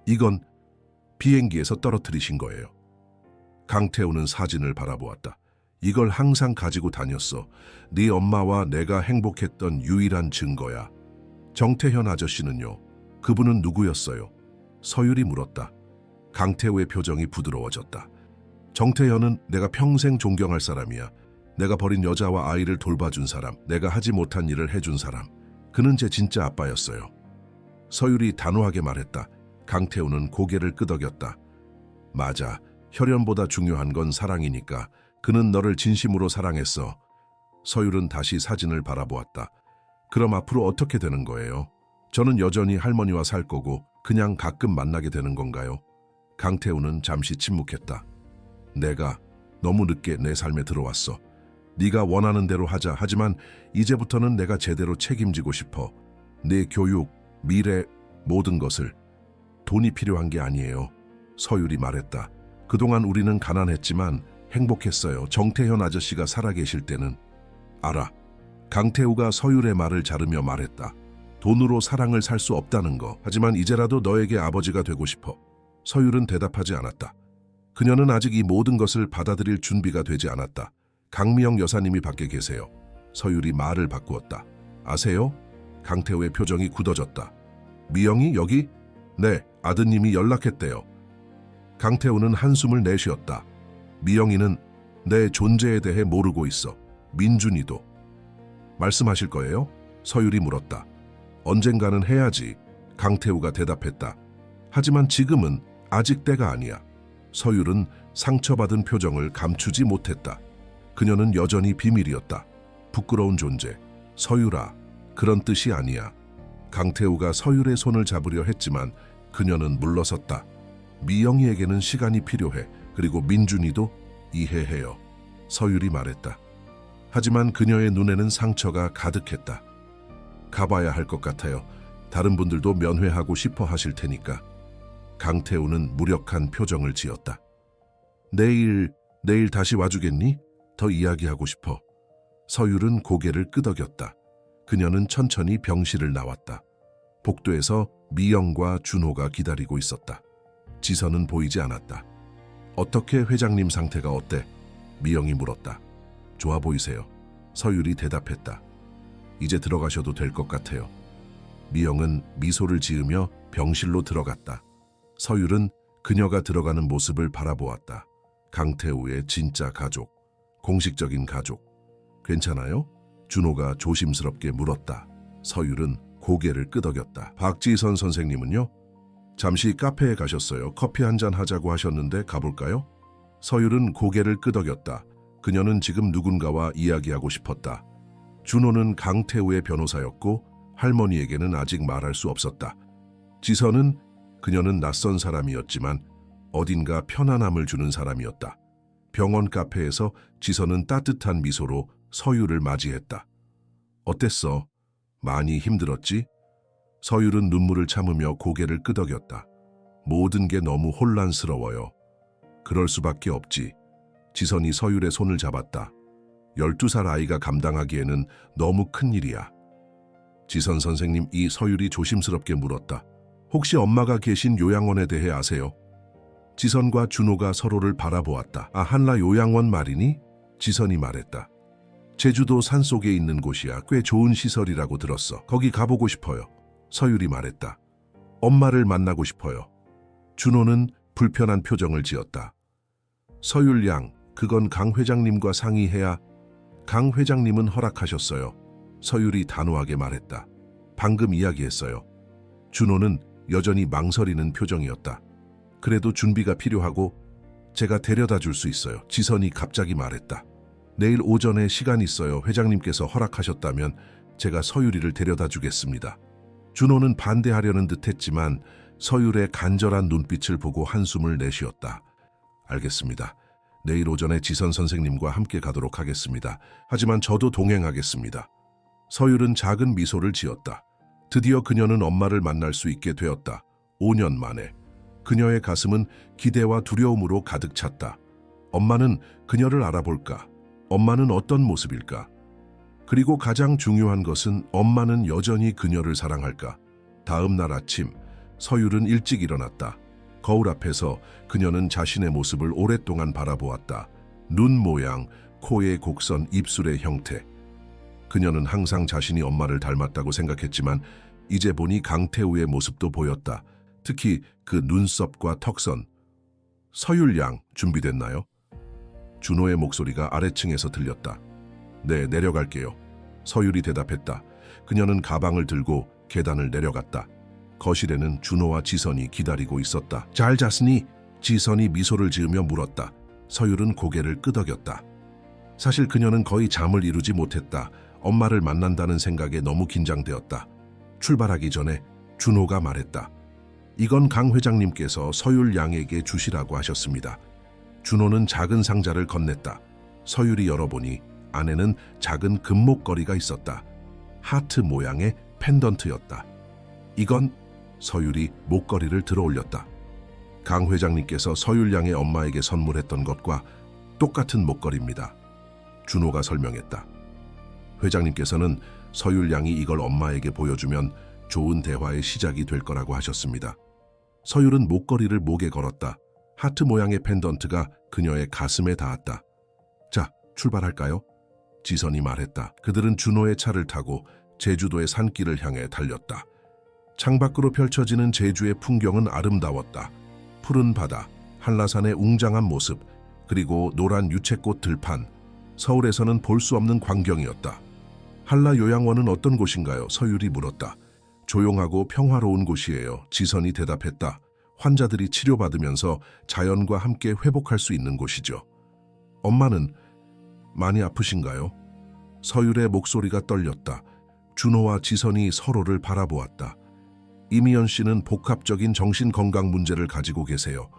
이건 비행기에서 떨어뜨리신 거예요. 강태우는 사진을 바라보았다. 이걸 항상 가지고 다녔어. 네 엄마와 내가 행복했던 유일한 증거야. 정태현 아저씨는요? 그분은 누구였어요? 서율이 물었다. 강태우의 표정이 부드러워졌다. 정태현은 내가 평생 존경할 사람이야. 내가 버린 여자와 아이를 돌봐준 사람, 내가 하지 못한 일을 해준 사람. 그는 제 진짜 아빠였어요. 서율이 단호하게 말했다. 강태우는 고개를 끄덕였다. 맞아. 혈연보다 중요한 건 사랑이니까. 그는 너를 진심으로 사랑했어. 서율은 다시 사진을 바라보았다. 그럼 앞으로 어떻게 되는 거예요? 저는 여전히 할머니와 살 거고 그냥 가끔 만나게 되는 건가요? 강태우는 잠시 침묵했다. 내가 너무 늦게 내 삶에 들어왔어. 네가 원하는 대로 하자. 하지만 이제부터는 내가 제대로 책임지고 싶어. 내 교육, 미래, 모든 것을. 돈이 필요한 게 아니에요. 서율이 말했다. 그동안 우리는 가난했지만 행복했어요. 정태현 아저씨가 살아계실 때는. 알아. 강태우가 서율의 말을 자르며 말했다. 돈으로 사랑을 살 수 없다는 거. 하지만 이제라도 너에게 아버지가 되고 싶어. 서율은 대답하지 않았다. 그녀는 아직 이 모든 것을 받아들일 준비가 되지 않았다. 강미영 여사님이 밖에 계세요. 서율이 말을 바꾸었다. 아세요? 강태우의 표정이 굳어졌다. 미영이 여기? 네, 아드님이 연락했대요. 강태우는 한숨을 내쉬었다. 미영이는 내 존재에 대해 모르고 있어. 민준이도. 말씀하실 거예요? 서율이 물었다. 언젠가는 해야지. 강태우가 대답했다. 하지만 지금은 아직 때가 아니야. 서율은 상처받은 표정을 감추지 못했다. 그녀는 여전히 비밀이었다. 부끄러운 존재. 서율아, 그런 뜻이 아니야. 강태우가 서율의 손을 잡으려 했지만 그녀는 물러섰다. 미영이에게는 시간이 필요해. 그리고 민준이도 이해해요. 서율이 말했다. 하지만 그녀의 눈에는 상처가 가득했다. 가봐야 할 것 같아요. 다른 분들도 면회하고 싶어 하실 테니까. 강태우는 무력한 표정을 지었다. 내일 다시 와주겠니? 더 이야기하고 싶어. 서율은 고개를 끄덕였다. 그녀는 천천히 병실을 나왔다. 복도에서 미영과 준호가 기다리고 있었다. 지선은 보이지 않았다. 어떻게 회장님 상태가 어때? 미영이 물었다. 좋아 보이세요. 서율이 대답했다. 이제 들어가셔도 될 것 같아요. 미영은 미소를 지으며 병실로 들어갔다. 서율은 그녀가 들어가는 모습을 바라보았다. 강태우의 진짜 가족, 공식적인 가족. 괜찮아요? 준호가 조심스럽게 물었다. 서율은 고개를 끄덕였다. 박지선 선생님은요? 잠시 카페에 가셨어요. 커피 한잔 하자고 하셨는데 가볼까요? 서율은 고개를 끄덕였다. 그녀는 지금 누군가와 이야기하고 싶었다. 준호는 강태우의 변호사였고 할머니에게는 아직 말할 수 없었다. 지선은 그녀는 낯선 사람이었지만 어딘가 편안함을 주는 사람이었다. 병원 카페에서 지선은 따뜻한 미소로 서율을 맞이했다. 어땠어? 많이 힘들었지? 서율은 눈물을 참으며 고개를 끄덕였다. 모든 게 너무 혼란스러워요. 그럴 수밖에 없지. 지선이 서율의 손을 잡았다. 12살 아이가 감당하기에는 너무 큰 일이야. 지선 선생님, 이 서율이 조심스럽게 물었다. 혹시 엄마가 계신 요양원에 대해 아세요? 지선과 준호가 서로를 바라보았다. 아, 한라 요양원 말이니? 지선이 말했다. 제주도 산속에 있는 곳이야. 꽤 좋은 시설이라고 들었어. 거기 가보고 싶어요. 서율이 말했다. 엄마를 만나고 싶어요. 준호는 불편한 표정을 지었다. 서율 양, 그건 강 회장님과 상의해야. 강 회장님은 허락하셨어요. 서율이 단호하게 말했다. 방금 이야기했어요. 준호는 여전히 망설이는 표정이었다. 그래도 준비가 필요하고 제가 데려다 줄 수 있어요. 지선이 갑자기 말했다. 내일 오전에 시간 있어요. 회장님께서 허락하셨다면 제가 서율이를 데려다 주겠습니다. 준호는 반대하려는 듯했지만 서율의 간절한 눈빛을 보고 한숨을 내쉬었다. 알겠습니다. 내일 오전에 지선 선생님과 함께 가도록 하겠습니다. 하지만 저도 동행하겠습니다. 서율은 작은 미소를 지었다. 드디어 그녀는 엄마를 만날 수 있게 되었다. 5년 만에. 그녀의 가슴은 기대와 두려움으로 가득 찼다. 엄마는 그녀를 알아볼까? 엄마는 어떤 모습일까? 그리고 가장 중요한 것은 엄마는 여전히 그녀를 사랑할까? 다음 날 아침, 서율은 일찍 일어났다. 거울 앞에서 그녀는 자신의 모습을 오랫동안 바라보았다. 눈 모양, 코의 곡선, 입술의 형태. 그녀는 항상 자신이 엄마를 닮았다고 생각했지만 이제 보니 강태우의 모습도 보였다. 특히 그 눈썹과 턱선. 서율 양, 준비됐나요? 준호의 목소리가 아래층에서 들렸다. 네, 내려갈게요. 서율이 대답했다. 그녀는 가방을 들고 계단을 내려갔다. 거실에는 준호와 지선이 기다리고 있었다. 잘 잤으니? 지선이 미소를 지으며 물었다. 서율은 고개를 끄덕였다. 사실 그녀는 거의 잠을 이루지 못했다. 엄마를 만난다는 생각에 너무 긴장되었다. 출발하기 전에 준호가 말했다. 이건 강 회장님께서 서율 양에게 주시라고 하셨습니다. 준호는 작은 상자를 건넸다. 서율이 열어보니 안에는 작은 금목걸이가 있었다. 하트 모양의 펜던트였다. 이건 서율이 목걸이를 들어올렸다. 강 회장님께서 서율 양의 엄마에게 선물했던 것과 똑같은 목걸이입니다. 준호가 설명했다. 회장님께서는 서율 양이 이걸 엄마에게 보여주면 좋은 대화의 시작이 될 거라고 하셨습니다. 서율은 목걸이를 목에 걸었다. 하트 모양의 펜던트가 그녀의 가슴에 닿았다. 자, 출발할까요? 지선이 말했다. 그들은 준호의 차를 타고 제주도의 산길을 향해 달렸다. 창밖으로 펼쳐지는 제주의 풍경은 아름다웠다. 푸른 바다, 한라산의 웅장한 모습, 그리고 노란 유채꽃 들판. 서울에서는 볼 수 없는 광경이었다. 한라 요양원은 어떤 곳인가요? 서율이 물었다. 조용하고 평화로운 곳이에요. 지선이 대답했다. 환자들이 치료받으면서 자연과 함께 회복할 수 있는 곳이죠. 엄마는 많이 아프신가요? 서율의 목소리가 떨렸다. 준호와 지선이 서로를 바라보았다. 이미연 씨는 복합적인 정신건강 문제를 가지고 계세요.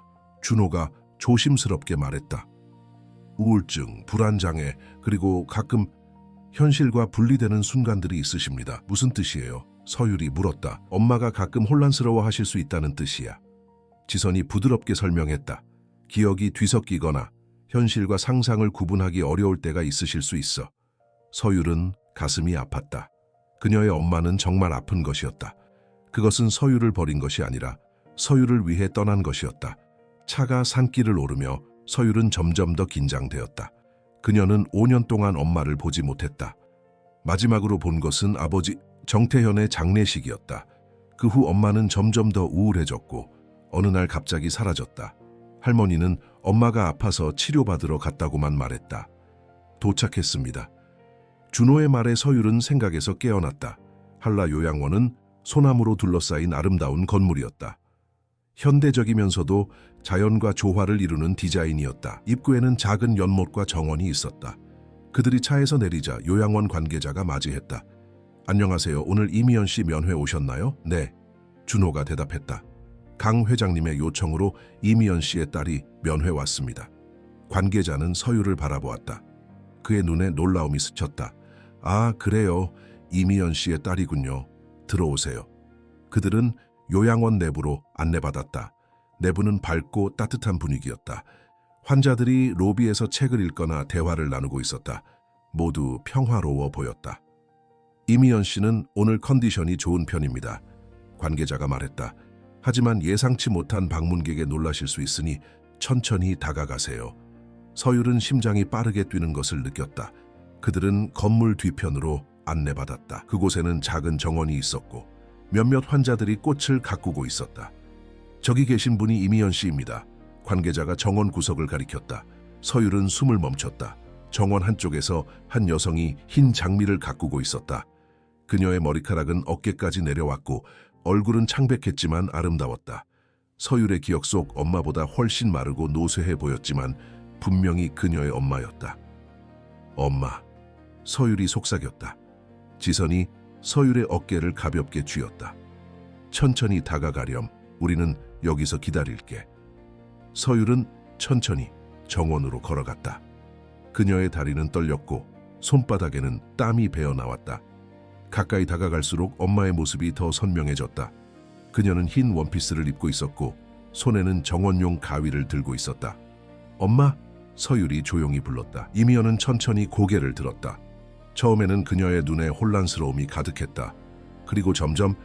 준호가 조심스럽게 말했다. 우울증, 불안장애, 그리고 가끔 현실과 분리되는 순간들이 있으십니다. 무슨 뜻이에요? 서율이 물었다. 엄마가 가끔 혼란스러워하실 수 있다는 뜻이야. 지선이 부드럽게 설명했다. 기억이 뒤섞이거나 현실과 상상을 구분하기 어려울 때가 있으실 수 있어. 서율은 가슴이 아팠다. 그녀의 엄마는 정말 아픈 것이었다. 그것은 서율을 버린 것이 아니라 서율을 위해 떠난 것이었다. 차가 산길을 오르며 서율은 점점 더 긴장되었다. 그녀는 5년 동안 엄마를 보지 못했다. 마지막으로 본 것은 아버지 정태현의 장례식이었다. 그 후 엄마는 점점 더 우울해졌고 어느 날 갑자기 사라졌다. 할머니는 엄마가 아파서 치료받으러 갔다고만 말했다. 도착했습니다. 준호의 말에 서율은 생각에서 깨어났다. 한라 요양원은 소나무로 둘러싸인 아름다운 건물이었다. 현대적이면서도 자연과 조화를 이루는 디자인이었다. 입구에는 작은 연못과 정원이 있었다. 그들이 차에서 내리자 요양원 관계자가 맞이했다. 안녕하세요. 오늘 이미연 씨 면회 오셨나요? 네. 준호가 대답했다. 강 회장님의 요청으로 이미연 씨의 딸이 면회 왔습니다. 관계자는 서율을 바라보았다. 그의 눈에 놀라움이 스쳤다. 아, 그래요. 이미연 씨의 딸이군요. 들어오세요. 그들은 요양원 내부로 안내받았다. 내부는 밝고 따뜻한 분위기였다. 환자들이 로비에서 책을 읽거나 대화를 나누고 있었다. 모두 평화로워 보였다. 이미연 씨는 오늘 컨디션이 좋은 편입니다. 관계자가 말했다. 하지만 예상치 못한 방문객에 놀라실 수 있으니 천천히 다가가세요. 서율은 심장이 빠르게 뛰는 것을 느꼈다. 그들은 건물 뒤편으로 안내받았다. 그곳에는 작은 정원이 있었고 몇몇 환자들이 꽃을 가꾸고 있었다. 저기 계신 분이 이미연 씨입니다. 관계자가 정원 구석을 가리켰다. 서율은 숨을 멈췄다. 정원 한쪽에서 한 여성이 흰 장미를 가꾸고 있었다. 그녀의 머리카락은 어깨까지 내려왔고 얼굴은 창백했지만 아름다웠다. 서율의 기억 속 엄마보다 훨씬 마르고 노쇠해 보였지만 분명히 그녀의 엄마였다. 엄마. 서율이 속삭였다. 지선이 서율의 어깨를 가볍게 쥐었다. 천천히 다가가렴. 우리는 여기서 기다릴게. 서율은 천천히 정원으로 걸어갔다. 그녀의 다리는 떨렸고 손바닥에는 땀이 배어나왔다. 가까이 다가갈수록 엄마의 모습이 더 선명해졌다. 그녀는 흰 원피스를 입고 있었고 손에는 정원용 가위를 들고 있었다. 엄마! 서율이 조용히 불렀다. 이미연은 천천히 고개를 들었다. 처음에는 그녀의 눈에 혼란스러움이 가득했다. 그리고 점점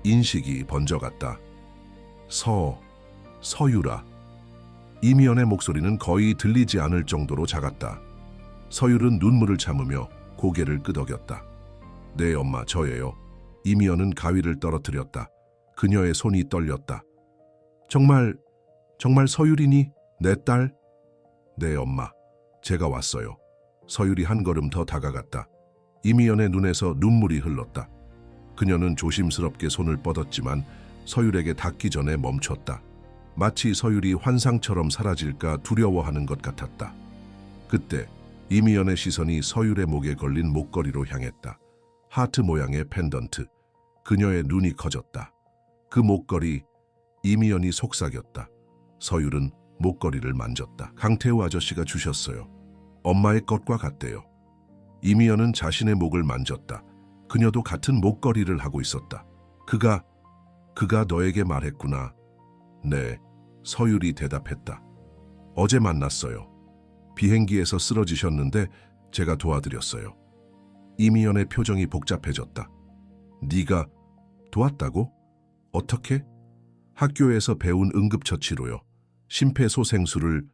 인식이 번져갔다. 서율아. 이미연의 목소리는 거의 들리지 않을 정도로 작았다. 서율은 눈물을 참으며 고개를 끄덕였다. 네, 엄마, 저예요. 이미연은 가위를 떨어뜨렸다. 그녀의 손이 떨렸다. 정말 서율이니? 내 딸? 네, 엄마. 제가 왔어요. 서율이 한 걸음 더 다가갔다. 이미연의 눈에서 눈물이 흘렀다. 그녀는 조심스럽게 손을 뻗었지만 서율에게 닿기 전에 멈췄다. 마치 서율이 환상처럼 사라질까 두려워하는 것 같았다. 그때 이미연의 시선이 서율의 목에 걸린 목걸이로 향했다. 하트 모양의 펜던트. 그녀의 눈이 커졌다. 그 목걸이, 이미연이 속삭였다. 서율은 목걸이를 만졌다. 강태우 아저씨가 주셨어요. 엄마의 것과 같대요. 이미연은 자신의 목을 만졌다. 그녀도 같은 목걸이를 하고 있었다. 그가 너에게 말했구나. 네, 서율이 대답했다. 어제 만났어요. 비행기에서 쓰러지셨는데 제가 도와드렸어요. 이미연의 표정이 복잡해졌다. 네가 도왔다고? 어떻게? 학교에서 배운 응급처치로요. 심폐소생술을.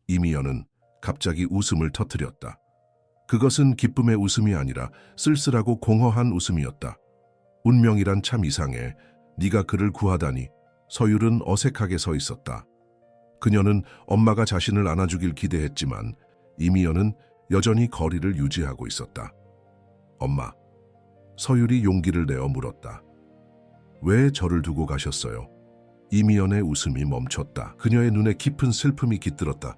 이미연은 갑자기 웃음을 터뜨렸다. 그것은 기쁨의 웃음이 아니라 쓸쓸하고 공허한 웃음이었다. 운명이란 참 이상해. 네가 그를 구하다니. 서율은 어색하게 서 있었다. 그녀는 엄마가 자신을 안아주길 기대했지만 이미연은 여전히 거리를 유지하고 있었다. 엄마. 서율이 용기를 내어 물었다. 왜 저를 두고 가셨어요? 이미연의 웃음이 멈췄다. 그녀의 눈에 깊은 슬픔이 깃들었다.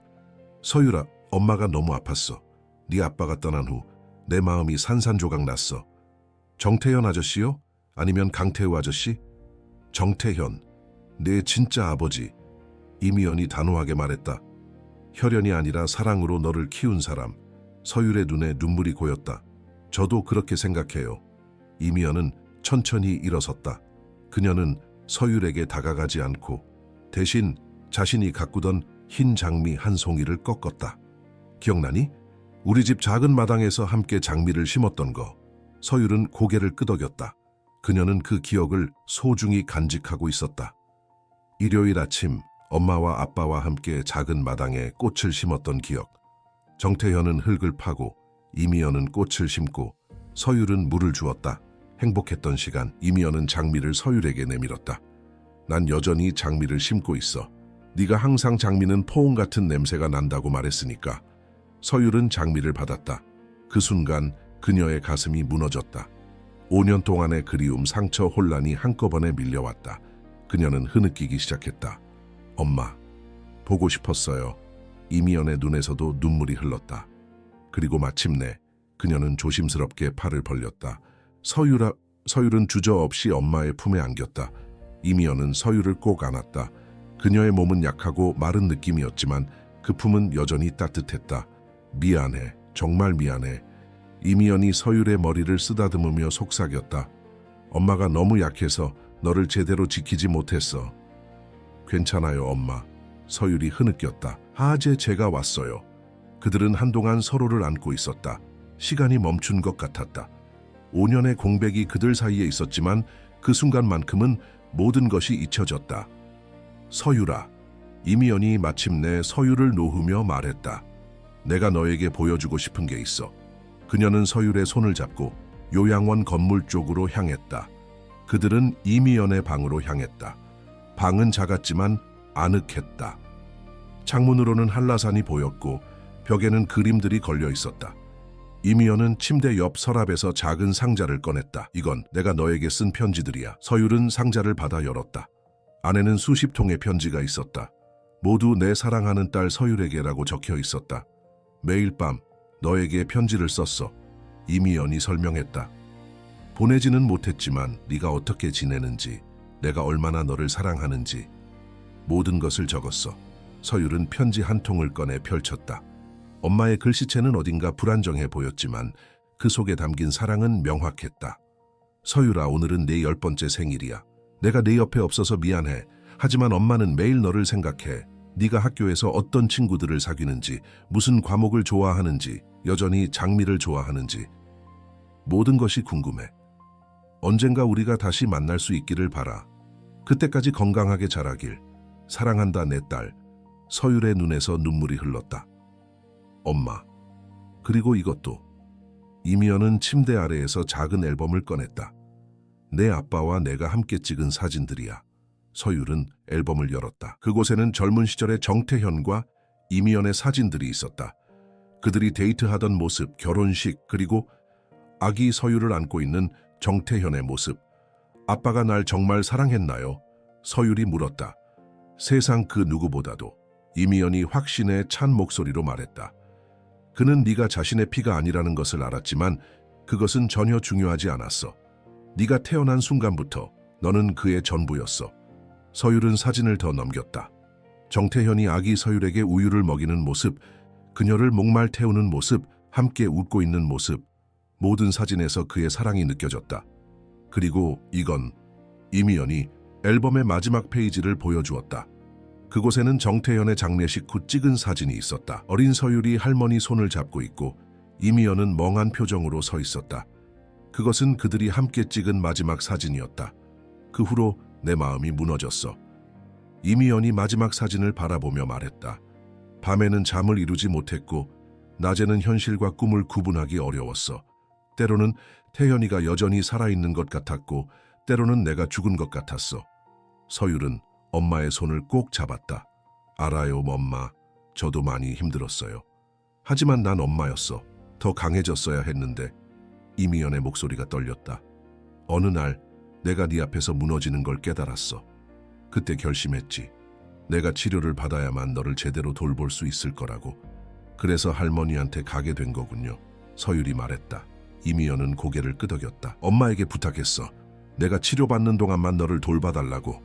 서율아, 엄마가 너무 아팠어. 네 아빠가 떠난 후 내 마음이 산산조각 났어. 정태현 아저씨요? 아니면 강태우 아저씨? 정태현, 내 진짜 아버지. 이미연이 단호하게 말했다. 혈연이 아니라 사랑으로 너를 키운 사람. 서율의 눈에 눈물이 고였다. 저도 그렇게 생각해요. 이미연은 천천히 일어섰다. 그녀는 서율에게 다가가지 않고 대신 자신이 가꾸던 흰 장미 한 송이를 꺾었다. 기억나니? 우리 집 작은 마당에서 함께 장미를 심었던 거. 서율은 고개를 끄덕였다. 그녀는 그 기억을 소중히 간직하고 있었다. 일요일 아침 엄마와 아빠와 함께 작은 마당에 꽃을 심었던 기억. 정태현은 흙을 파고 이미연은 꽃을 심고 서율은 물을 주었다. 행복했던 시간. 이미연은 장미를 서율에게 내밀었다. 난 여전히 장미를 심고 있어. 네가 항상 장미는 포옹 같은 냄새가 난다고 말했으니까. 서율은 장미를 받았다. 그 순간 그녀의 가슴이 무너졌다. 5년 동안의 그리움, 상처, 혼란이 한꺼번에 밀려왔다. 그녀는 흐느끼기 시작했다. 엄마, 보고 싶었어요. 이미연의 눈에서도 눈물이 흘렀다. 그리고 마침내 그녀는 조심스럽게 팔을 벌렸다. 서율은 주저없이 엄마의 품에 안겼다. 이미연은 서율을 꼭 안았다. 그녀의 몸은 약하고 마른 느낌이었지만 그 품은 여전히 따뜻했다. 미안해, 정말 미안해. 이미연이 서율의 머리를 쓰다듬으며 속삭였다. 엄마가 너무 약해서 너를 제대로 지키지 못했어. 괜찮아요, 엄마. 서율이 흐느꼈다. 하제 제가 왔어요. 그들은 한동안 서로를 안고 있었다. 시간이 멈춘 것 같았다. 5년의 공백이 그들 사이에 있었지만 그 순간만큼은 모든 것이 잊혀졌다. 서율아, 이미연이 마침내 서율을 놓으며 말했다. 내가 너에게 보여주고 싶은 게 있어. 그녀는 서율의 손을 잡고 요양원 건물 쪽으로 향했다. 그들은 이미연의 방으로 향했다. 방은 작았지만 아늑했다. 창문으로는 한라산이 보였고 벽에는 그림들이 걸려 있었다. 이미연은 침대 옆 서랍에서 작은 상자를 꺼냈다. 이건 내가 너에게 쓴 편지들이야. 서율은 상자를 받아 열었다. 안에는 수십 통의 편지가 있었다. 모두 내 사랑하는 딸 서율에게라고 적혀 있었다. 매일 밤 너에게 편지를 썼어. 이미연이 설명했다. 보내지는 못했지만 네가 어떻게 지내는지, 내가 얼마나 너를 사랑하는지 모든 것을 적었어. 서율은 편지 한 통을 꺼내 펼쳤다. 엄마의 글씨체는 어딘가 불안정해 보였지만 그 속에 담긴 사랑은 명확했다. 서율아, 오늘은 내 10번째 생일이야. 내가 네 옆에 없어서 미안해. 하지만 엄마는 매일 너를 생각해. 네가 학교에서 어떤 친구들을 사귀는지, 무슨 과목을 좋아하는지, 여전히 장미를 좋아하는지 모든 것이 궁금해. 언젠가 우리가 다시 만날 수 있기를 바라. 그때까지 건강하게 자라길. 사랑한다, 내 딸. 서율의 눈에서 눈물이 흘렀다. 엄마. 그리고 이것도. 이미연은 침대 아래에서 작은 앨범을 꺼냈다. 내 아빠와 내가 함께 찍은 사진들이야. 서율은 앨범을 열었다. 그곳에는 젊은 시절의 정태현과 이미연의 사진들이 있었다. 그들이 데이트하던 모습, 결혼식, 그리고 아기 서율을 안고 있는 정태현의 모습. 아빠가 날 정말 사랑했나요? 서율이 물었다. 세상 그 누구보다도. 이미연이 확신에 찬 목소리로 말했다. 그는 네가 자신의 피가 아니라는 것을 알았지만 그것은 전혀 중요하지 않았어. 네가 태어난 순간부터 너는 그의 전부였어. 서율은 사진을 더 넘겼다. 정태현이 아기 서율에게 우유를 먹이는 모습, 그녀를 목말 태우는 모습, 함께 웃고 있는 모습. 모든 사진에서 그의 사랑이 느껴졌다. 그리고 이건 이미연이 앨범의 마지막 페이지를 보여주었다. 그곳에는 정태현의 장례식 후 찍은 사진이 있었다. 어린 서율이 할머니 손을 잡고 있고 이미연은 멍한 표정으로 서 있었다. 그것은 그들이 함께 찍은 마지막 사진이었다. 그 후로 내 마음이 무너졌어. 이미연이 마지막 사진을 바라보며 말했다. 밤에는 잠을 이루지 못했고 낮에는 현실과 꿈을 구분하기 어려웠어. 때로는 태현이가 여전히 살아있는 것 같았고 때로는 내가 죽은 것 같았어. 서율은 엄마의 손을 꼭 잡았다. 알아요, 엄마. 저도 많이 힘들었어요. 하지만 난 엄마였어. 더 강해졌어야 했는데. 이미연의 목소리가 떨렸다. 어느 날 내가 네 앞에서 무너지는 걸 깨달았어. 그때 결심했지. 내가 치료를 받아야만 너를 제대로 돌볼 수 있을 거라고. 그래서 할머니한테 가게 된 거군요. 서율이 말했다. 이미연은 고개를 끄덕였다. 엄마에게 부탁했어. 내가 치료받는 동안만 너를 돌봐달라고.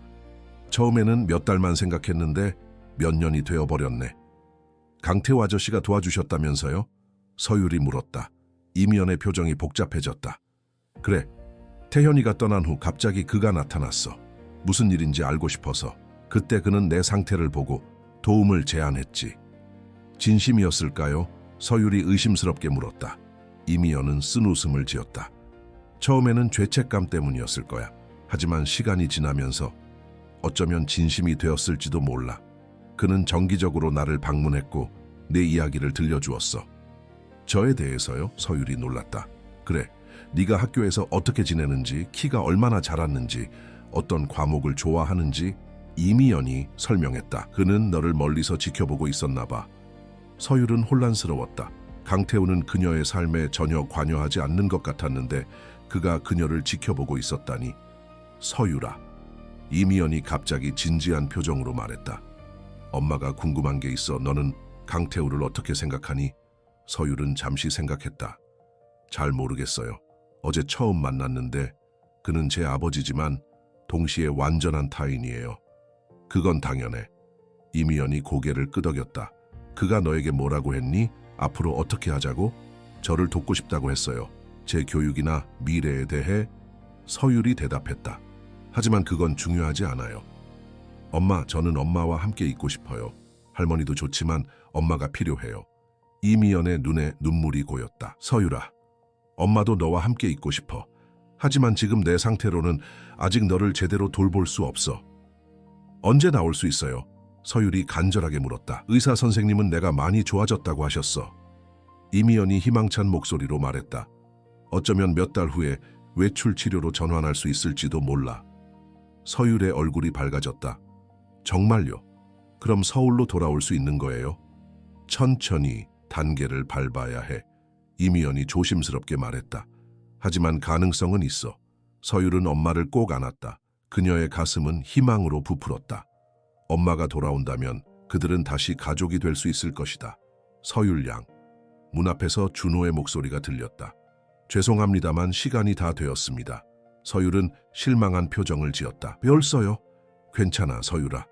처음에는 몇 달만 생각했는데 몇 년이 되어버렸네. 강태호 아저씨가 도와주셨다면서요? 서율이 물었다. 이미연의 표정이 복잡해졌다. 그래, 태현이가 떠난 후 갑자기 그가 나타났어. 무슨 일인지 알고 싶어서. 그때 그는 내 상태를 보고 도움을 제안했지. 진심이었을까요? 서율이 의심스럽게 물었다. 이미연은 쓴 웃음을 지었다. 처음에는 죄책감 때문이었을 거야. 하지만 시간이 지나면서 어쩌면 진심이 되었을지도 몰라. 그는 정기적으로 나를 방문했고 내 이야기를 들려주었어. 저에 대해서요? 서율이 놀랐다. 그래, 네가 학교에서 어떻게 지내는지, 키가 얼마나 자랐는지, 어떤 과목을 좋아하는지 이미연이 설명했다. 그는 너를 멀리서 지켜보고 있었나 봐. 서율은 혼란스러웠다. 강태우는 그녀의 삶에 전혀 관여하지 않는 것 같았는데 그가 그녀를 지켜보고 있었다니. 서율아. 이미연이 갑자기 진지한 표정으로 말했다. 엄마가 궁금한 게 있어. 너는 강태우를 어떻게 생각하니? 서율은 잠시 생각했다. 잘 모르겠어요. 어제 처음 만났는데 그는 제 아버지지만 동시에 완전한 타인이에요. 그건 당연해. 이미연이 고개를 끄덕였다. 그가 너에게 뭐라고 했니? 앞으로 어떻게 하자고? 저를 돕고 싶다고 했어요. 제 교육이나 미래에 대해. 서율이 대답했다. 하지만 그건 중요하지 않아요. 엄마, 저는 엄마와 함께 있고 싶어요. 할머니도 좋지만 엄마가 필요해요. 이미연의 눈에 눈물이 고였다. 서율아, 엄마도 너와 함께 있고 싶어. 하지만 지금 내 상태로는 아직 너를 제대로 돌볼 수 없어. 언제 나올 수 있어요? 서율이 간절하게 물었다. 의사 선생님은 내가 많이 좋아졌다고 하셨어. 이미연이 희망찬 목소리로 말했다. 어쩌면 몇 달 후에 외출 치료로 전환할 수 있을지도 몰라. 서율의 얼굴이 밝아졌다. 정말요? 그럼 서울로 돌아올 수 있는 거예요? 천천히 단계를 밟아야 해. 이미연이 조심스럽게 말했다. 하지만 가능성은 있어. 서율은 엄마를 꼭 안았다. 그녀의 가슴은 희망으로 부풀었다. 엄마가 돌아온다면 그들은 다시 가족이 될 수 있을 것이다. 서율 양. 문 앞에서 준호의 목소리가 들렸다. 죄송합니다만 시간이 다 되었습니다. 서율은 실망한 표정을 지었다. 벌써요? 괜찮아, 서율아.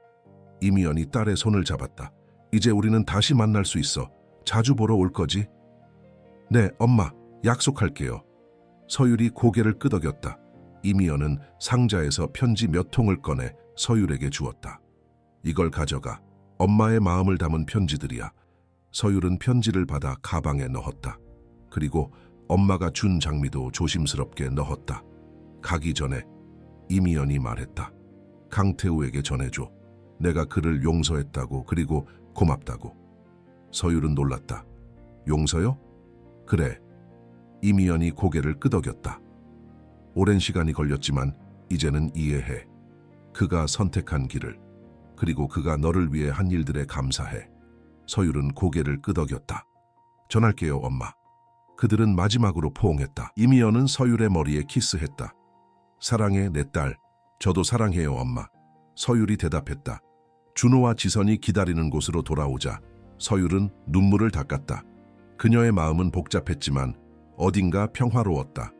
이미연이 딸의 손을 잡았다. 이제 우리는 다시 만날 수 있어. 자주 보러 올 거지? 네, 엄마. 약속할게요. 서율이 고개를 끄덕였다. 이미연은 상자에서 편지 몇 통을 꺼내 서율에게 주었다. 이걸 가져가. 엄마의 마음을 담은 편지들이야. 서율은 편지를 받아 가방에 넣었다. 그리고 엄마가 준 장미도 조심스럽게 넣었다. 가기 전에 이미연이 말했다. 강태우에게 전해줘. 내가 그를 용서했다고, 그리고 고맙다고. 서율은 놀랐다. 용서요? 그래. 이미연이 고개를 끄덕였다. 오랜 시간이 걸렸지만 이제는 이해해. 그가 선택한 길을, 그리고 그가 너를 위해 한 일들에 감사해. 서율은 고개를 끄덕였다. 전할게요, 엄마. 그들은 마지막으로 포옹했다. 이미연은 서율의 머리에 키스했다. 사랑해, 내 딸. 저도 사랑해요, 엄마. 서율이 대답했다. 준호와 지선이 기다리는 곳으로 돌아오자 서율은 눈물을 닦았다. 그녀의 마음은 복잡했지만 어딘가 평화로웠다.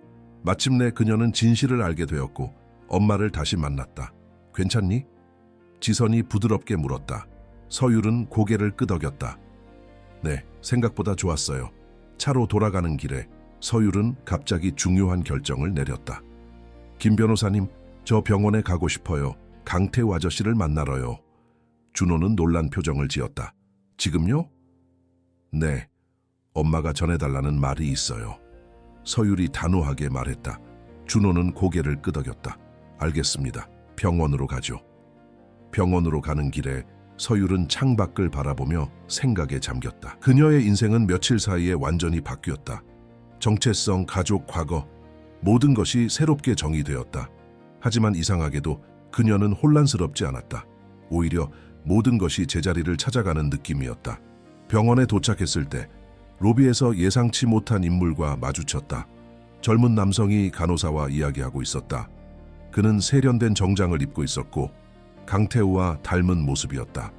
마침내 그녀는 진실을 알게 되었고 엄마를 다시 만났다. 괜찮니? 지선이 부드럽게 물었다. 서율은 고개를 끄덕였다. 네, 생각보다 좋았어요. 차로 돌아가는 길에 서율은 갑자기 중요한 결정을 내렸다. 김 변호사님, 저 병원에 가고 싶어요. 강태우 아저씨를 만나러요. 준호는 놀란 표정을 지었다. 지금요? 네, 엄마가 전해달라는 말이 있어요. 서율이 단호하게 말했다. 준호는 고개를 끄덕였다. 알겠습니다. 병원으로 가죠. 병원으로 가는 길에 서율은 창밖을 바라보며 생각에 잠겼다. 그녀의 인생은 며칠 사이에 완전히 바뀌었다. 정체성, 가족, 과거, 모든 것이 새롭게 정의되었다. 하지만 이상하게도 그녀는 혼란스럽지 않았다. 오히려 모든 것이 제자리를 찾아가는 느낌이었다. 병원에 도착했을 때 로비에서 예상치 못한 인물과 마주쳤다. 젊은 남성이 간호사와 이야기하고 있었다. 그는 세련된 정장을 입고 있었고 강태우와 닮은 모습이었다.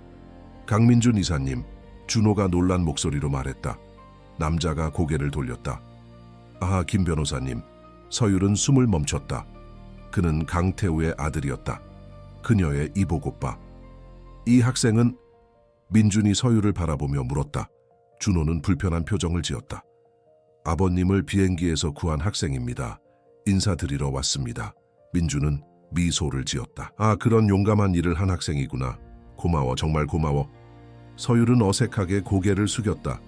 강민준 이사님, 준호가 놀란 목소리로 말했다. 남자가 고개를 돌렸다. 아, 김 변호사님. 서율은 숨을 멈췄다. 그는 강태우의 아들이었다. 그녀의 이복 오빠. 이 학생은? 민준이 서율을 바라보며 물었다. 준호는 불편한 표정을 지었다. 아버님을 비행기에서 구한 학생입니다. 인사드리러 왔습니다. 민준은 미소를 지었다. 아, 그런 용감한 일을 한 학생이구나. 고마워, 정말 고마워. 서율은 어색하게 고개를 숙였다.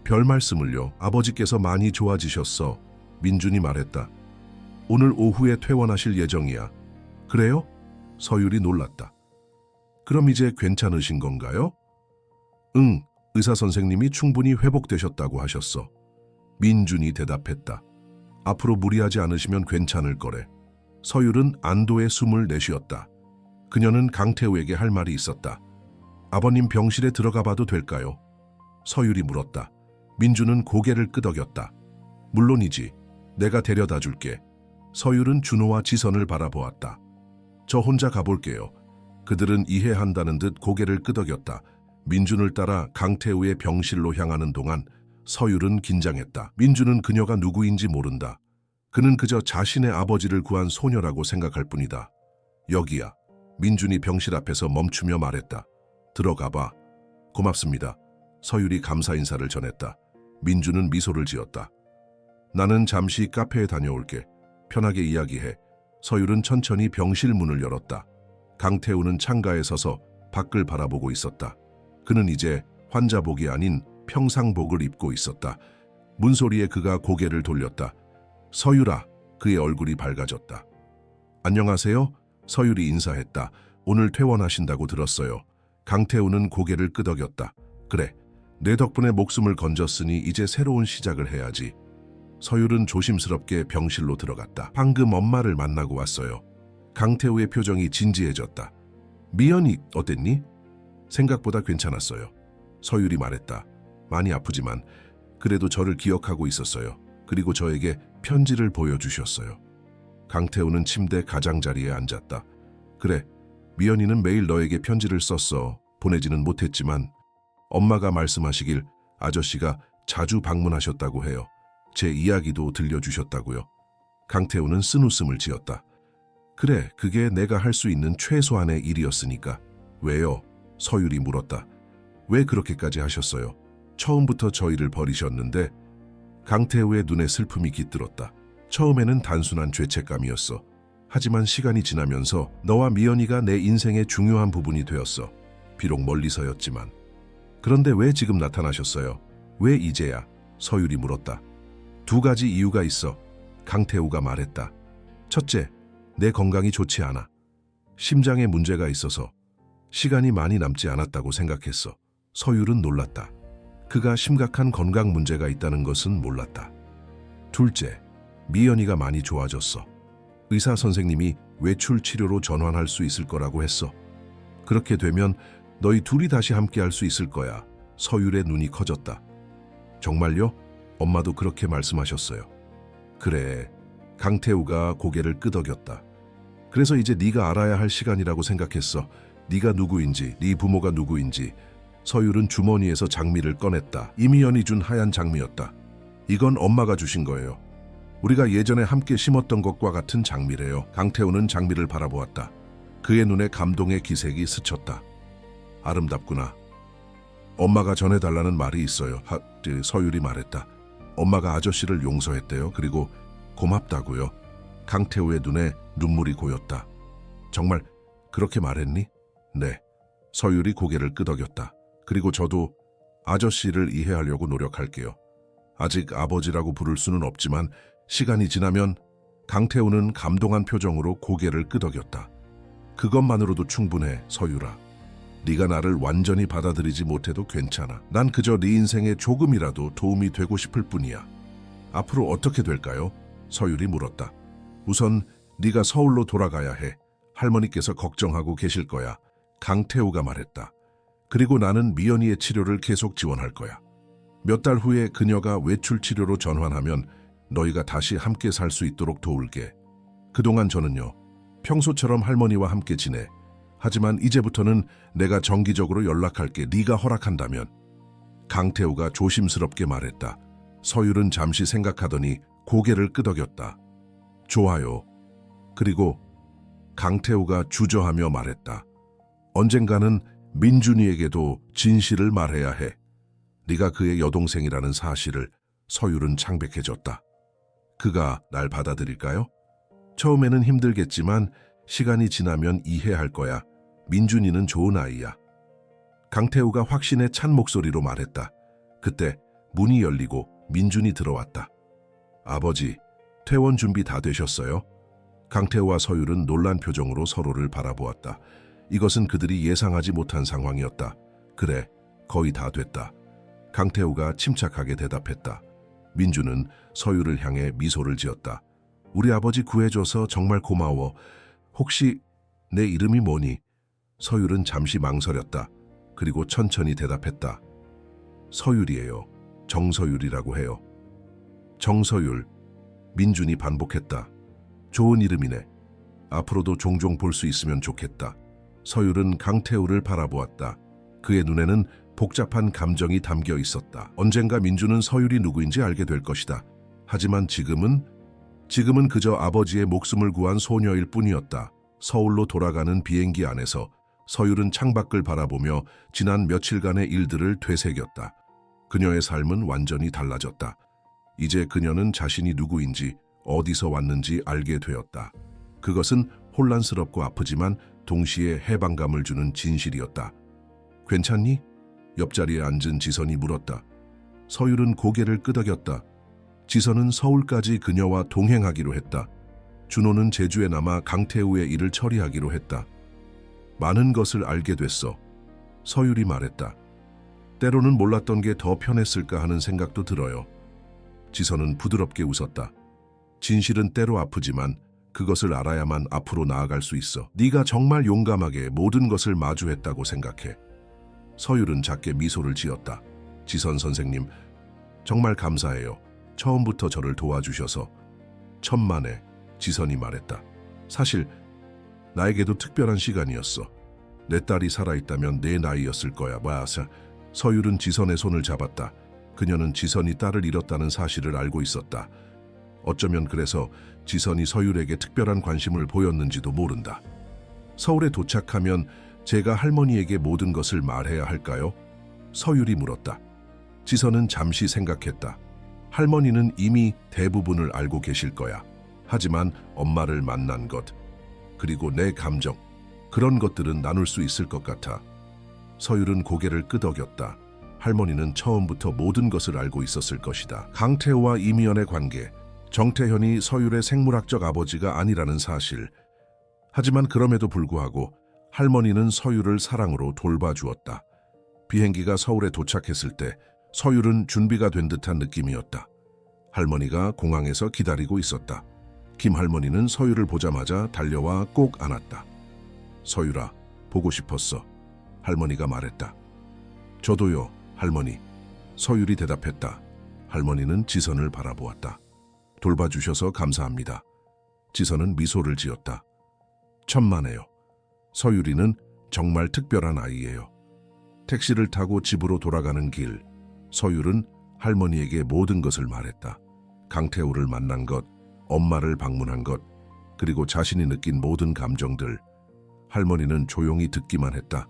별 말씀을요. 아버지께서 많이 좋아지셨어. 민준이 말했다. 오늘 오후에 퇴원하실 예정이야. 그래요? 서율이 놀랐다. 그럼 이제 괜찮으신 건가요? 응, 의사 선생님이 충분히 회복되셨다고 하셨어. 민준이 대답했다. 앞으로 무리하지 않으시면 괜찮을 거래. 서율은 안도의 숨을 내쉬었다. 그녀는 강태우에게 할 말이 있었다. 아버님 병실에 들어가 봐도 될까요? 서율이 물었다. 민준은 고개를 끄덕였다. 물론이지. 내가 데려다 줄게. 서율은 준호와 지선을 바라보았다. 저 혼자 가볼게요. 그들은 이해한다는 듯 고개를 끄덕였다. 민준을 따라 강태우의 병실로 향하는 동안 서율은 긴장했다. 민준은 그녀가 누구인지 모른다. 그는 그저 자신의 아버지를 구한 소녀라고 생각할 뿐이다. 여기야. 민준이 병실 앞에서 멈추며 말했다. 들어가봐. 고맙습니다. 서율이 감사 인사를 전했다. 민준은 미소를 지었다. 나는 잠시 카페에 다녀올게. 편하게 이야기해. 서율은 천천히 병실 문을 열었다. 강태우는 창가에 서서 밖을 바라보고 있었다. 그는 이제 환자복이 아닌 평상복을 입고 있었다. 문소리에 그가 고개를 돌렸다. 서율아, 그의 얼굴이 밝아졌다. 안녕하세요. 서율이 인사했다. 오늘 퇴원하신다고 들었어요. 강태우는 고개를 끄덕였다. 그래, 내 덕분에 목숨을 건졌으니 이제 새로운 시작을 해야지. 서율은 조심스럽게 병실로 들어갔다. 방금 엄마를 만나고 왔어요. 강태우의 표정이 진지해졌다. 미연이 어땠니? 생각보다 괜찮았어요. 서율이 말했다. 많이 아프지만 그래도 저를 기억하고 있었어요. 그리고 저에게 편지를 보여주셨어요. 강태우는 침대 가장자리에 앉았다. 그래, 미연이는 매일 너에게 편지를 썼어. 보내지는 못했지만 엄마가 말씀하시길 아저씨가 자주 방문하셨다고 해요. 제 이야기도 들려주셨다고요. 강태우는 쓴웃음을 지었다. 그래, 그게 내가 할 수 있는 최소한의 일이었으니까. 왜요? 서율이 물었다. 왜 그렇게까지 하셨어요? 처음부터 저희를 버리셨는데. 강태우의 눈에 슬픔이 깃들었다. 처음에는 단순한 죄책감이었어. 하지만 시간이 지나면서 너와 미연이가 내 인생의 중요한 부분이 되었어. 비록 멀리서였지만. 그런데 왜 지금 나타나셨어요? 왜 이제야? 서율이 물었다. 두 가지 이유가 있어. 강태우가 말했다. 첫째, 내 건강이 좋지 않아. 심장에 문제가 있어서 시간이 많이 남지 않았다고 생각했어. 서율은 놀랐다. 그가 심각한 건강 문제가 있다는 것은 몰랐다. 둘째, 미연이가 많이 좋아졌어. 의사 선생님이 외출 치료로 전환할 수 있을 거라고 했어. 그렇게 되면 너희 둘이 다시 함께 할 수 있을 거야. 서율의 눈이 커졌다. 정말요? 엄마도 그렇게 말씀하셨어요. 그래. 강태우가 고개를 끄덕였다. 그래서 이제 네가 알아야 할 시간이라고 생각했어. 네가 누구인지, 네 부모가 누구인지. 서율은 주머니에서 장미를 꺼냈다. 이미연이 준 하얀 장미였다. 이건 엄마가 주신 거예요. 우리가 예전에 함께 심었던 것과 같은 장미래요. 강태우는 장미를 바라보았다. 그의 눈에 감동의 기색이 스쳤다. 아름답구나. 엄마가 전해달라는 말이 있어요. 서율이 말했다. 엄마가 아저씨를 용서했대요. 그리고 고맙다고요. 강태우의 눈에 눈물이 고였다. 정말 그렇게 말했니? 네. 서율이 고개를 끄덕였다. 그리고 저도 아저씨를 이해하려고 노력할게요. 아직 아버지라고 부를 수는 없지만 시간이 지나면. 강태우는 감동한 표정으로 고개를 끄덕였다. 그것만으로도 충분해, 서율아. 네가 나를 완전히 받아들이지 못해도 괜찮아. 난 그저 네 인생에 조금이라도 도움이 되고 싶을 뿐이야. 앞으로 어떻게 될까요? 서율이 물었다. 우선 네가 서울로 돌아가야 해. 할머니께서 걱정하고 계실 거야. 강태우가 말했다. 그리고 나는 미연이의 치료를 계속 지원할 거야. 몇 달 후에 그녀가 외출 치료로 전환하면 너희가 다시 함께 살 수 있도록 도울게. 그동안 저는요, 평소처럼 할머니와 함께 지내. 하지만 이제부터는 내가 정기적으로 연락할게. 네가 허락한다면. 강태우가 조심스럽게 말했다. 서율은 잠시 생각하더니 고개를 끄덕였다. 좋아요. 그리고 강태우가 주저하며 말했다. 언젠가는 민준이에게도 진실을 말해야 해. 네가 그의 여동생이라는 사실을. 서율은 창백해졌다. 그가 날 받아들일까요? 처음에는 힘들겠지만 시간이 지나면 이해할 거야. 민준이는 좋은 아이야. 강태우가 확신에 찬 목소리로 말했다. 그때 문이 열리고 민준이 들어왔다. 아버지, 퇴원 준비 다 되셨어요? 강태우와 서율은 놀란 표정으로 서로를 바라보았다. 이것은 그들이 예상하지 못한 상황이었다. 그래, 거의 다 됐다. 강태우가 침착하게 대답했다. 민준은 서율을 향해 미소를 지었다. 우리 아버지 구해줘서 정말 고마워. 혹시 내 이름이 뭐니? 서율은 잠시 망설였다. 그리고 천천히 대답했다. 서율이에요. 정서율이라고 해요. 정서율. 민준이 반복했다. 좋은 이름이네. 앞으로도 종종 볼 수 있으면 좋겠다. 서율은 강태우를 바라보았다. 그의 눈에는 복잡한 감정이 담겨 있었다. 언젠가 민준은 서율이 누구인지 알게 될 것이다. 하지만 지금은 그저 아버지의 목숨을 구한 소녀일 뿐이었다. 서울로 돌아가는 비행기 안에서 서율은 창밖을 바라보며 지난 며칠간의 일들을 되새겼다. 그녀의 삶은 완전히 달라졌다. 이제 그녀는 자신이 누구인지 어디서 왔는지 알게 되었다. 그것은 혼란스럽고 아프지만 동시에 해방감을 주는 진실이었다. 괜찮니? 옆자리에 앉은 지선이 물었다. 서율은 고개를 끄덕였다. 지선은 서울까지 그녀와 동행하기로 했다. 준호는 제주에 남아 강태우의 일을 처리하기로 했다. 많은 것을 알게 됐어. 서율이 말했다. 때로는 몰랐던 게 더 편했을까 하는 생각도 들어요. 지선은 부드럽게 웃었다. 진실은 때로 아프지만 그것을 알아야만 앞으로 나아갈 수 있어. 네가 정말 용감하게 모든 것을 마주했다고 생각해. 서율은 작게 미소를 지었다. 지선 선생님, 정말 감사해요. 처음부터 저를 도와주셔서. 천만에, 지선이 말했다. 사실 나에게도 특별한 시간이었어. 내 딸이 살아있다면 내 나이였을 거야. 서율은 지선의 손을 잡았다. 그녀는 지선이 딸을 잃었다는 사실을 알고 있었다. 어쩌면 그래서 지선이 서율에게 특별한 관심을 보였는지도 모른다. 서울에 도착하면 제가 할머니에게 모든 것을 말해야 할까요? 서율이 물었다. 지선은 잠시 생각했다. 할머니는 이미 대부분을 알고 계실 거야. 하지만 엄마를 만난 것, 그리고 내 감정, 그런 것들은 나눌 수 있을 것 같아. 서율은 고개를 끄덕였다. 할머니는 처음부터 모든 것을 알고 있었을 것이다. 강태우와 이미연의 관계, 정태현이 서율의 생물학적 아버지가 아니라는 사실. 하지만 그럼에도 불구하고 할머니는 서율을 사랑으로 돌봐주었다. 비행기가 서울에 도착했을 때 서율은 준비가 된 듯한 느낌이었다. 할머니가 공항에서 기다리고 있었다. 김 할머니는 서율을 보자마자 달려와 꼭 안았다. 서율아, 보고 싶었어. 할머니가 말했다. 저도요, 할머니. 서율이 대답했다. 할머니는 지선을 바라보았다. 돌봐주셔서 감사합니다. 지선은 미소를 지었다. 천만에요. 서율이는 정말 특별한 아이예요. 택시를 타고 집으로 돌아가는 길, 서율은 할머니에게 모든 것을 말했다. 강태우를 만난 것, 엄마를 방문한 것, 그리고 자신이 느낀 모든 감정들. 할머니는 조용히 듣기만 했다.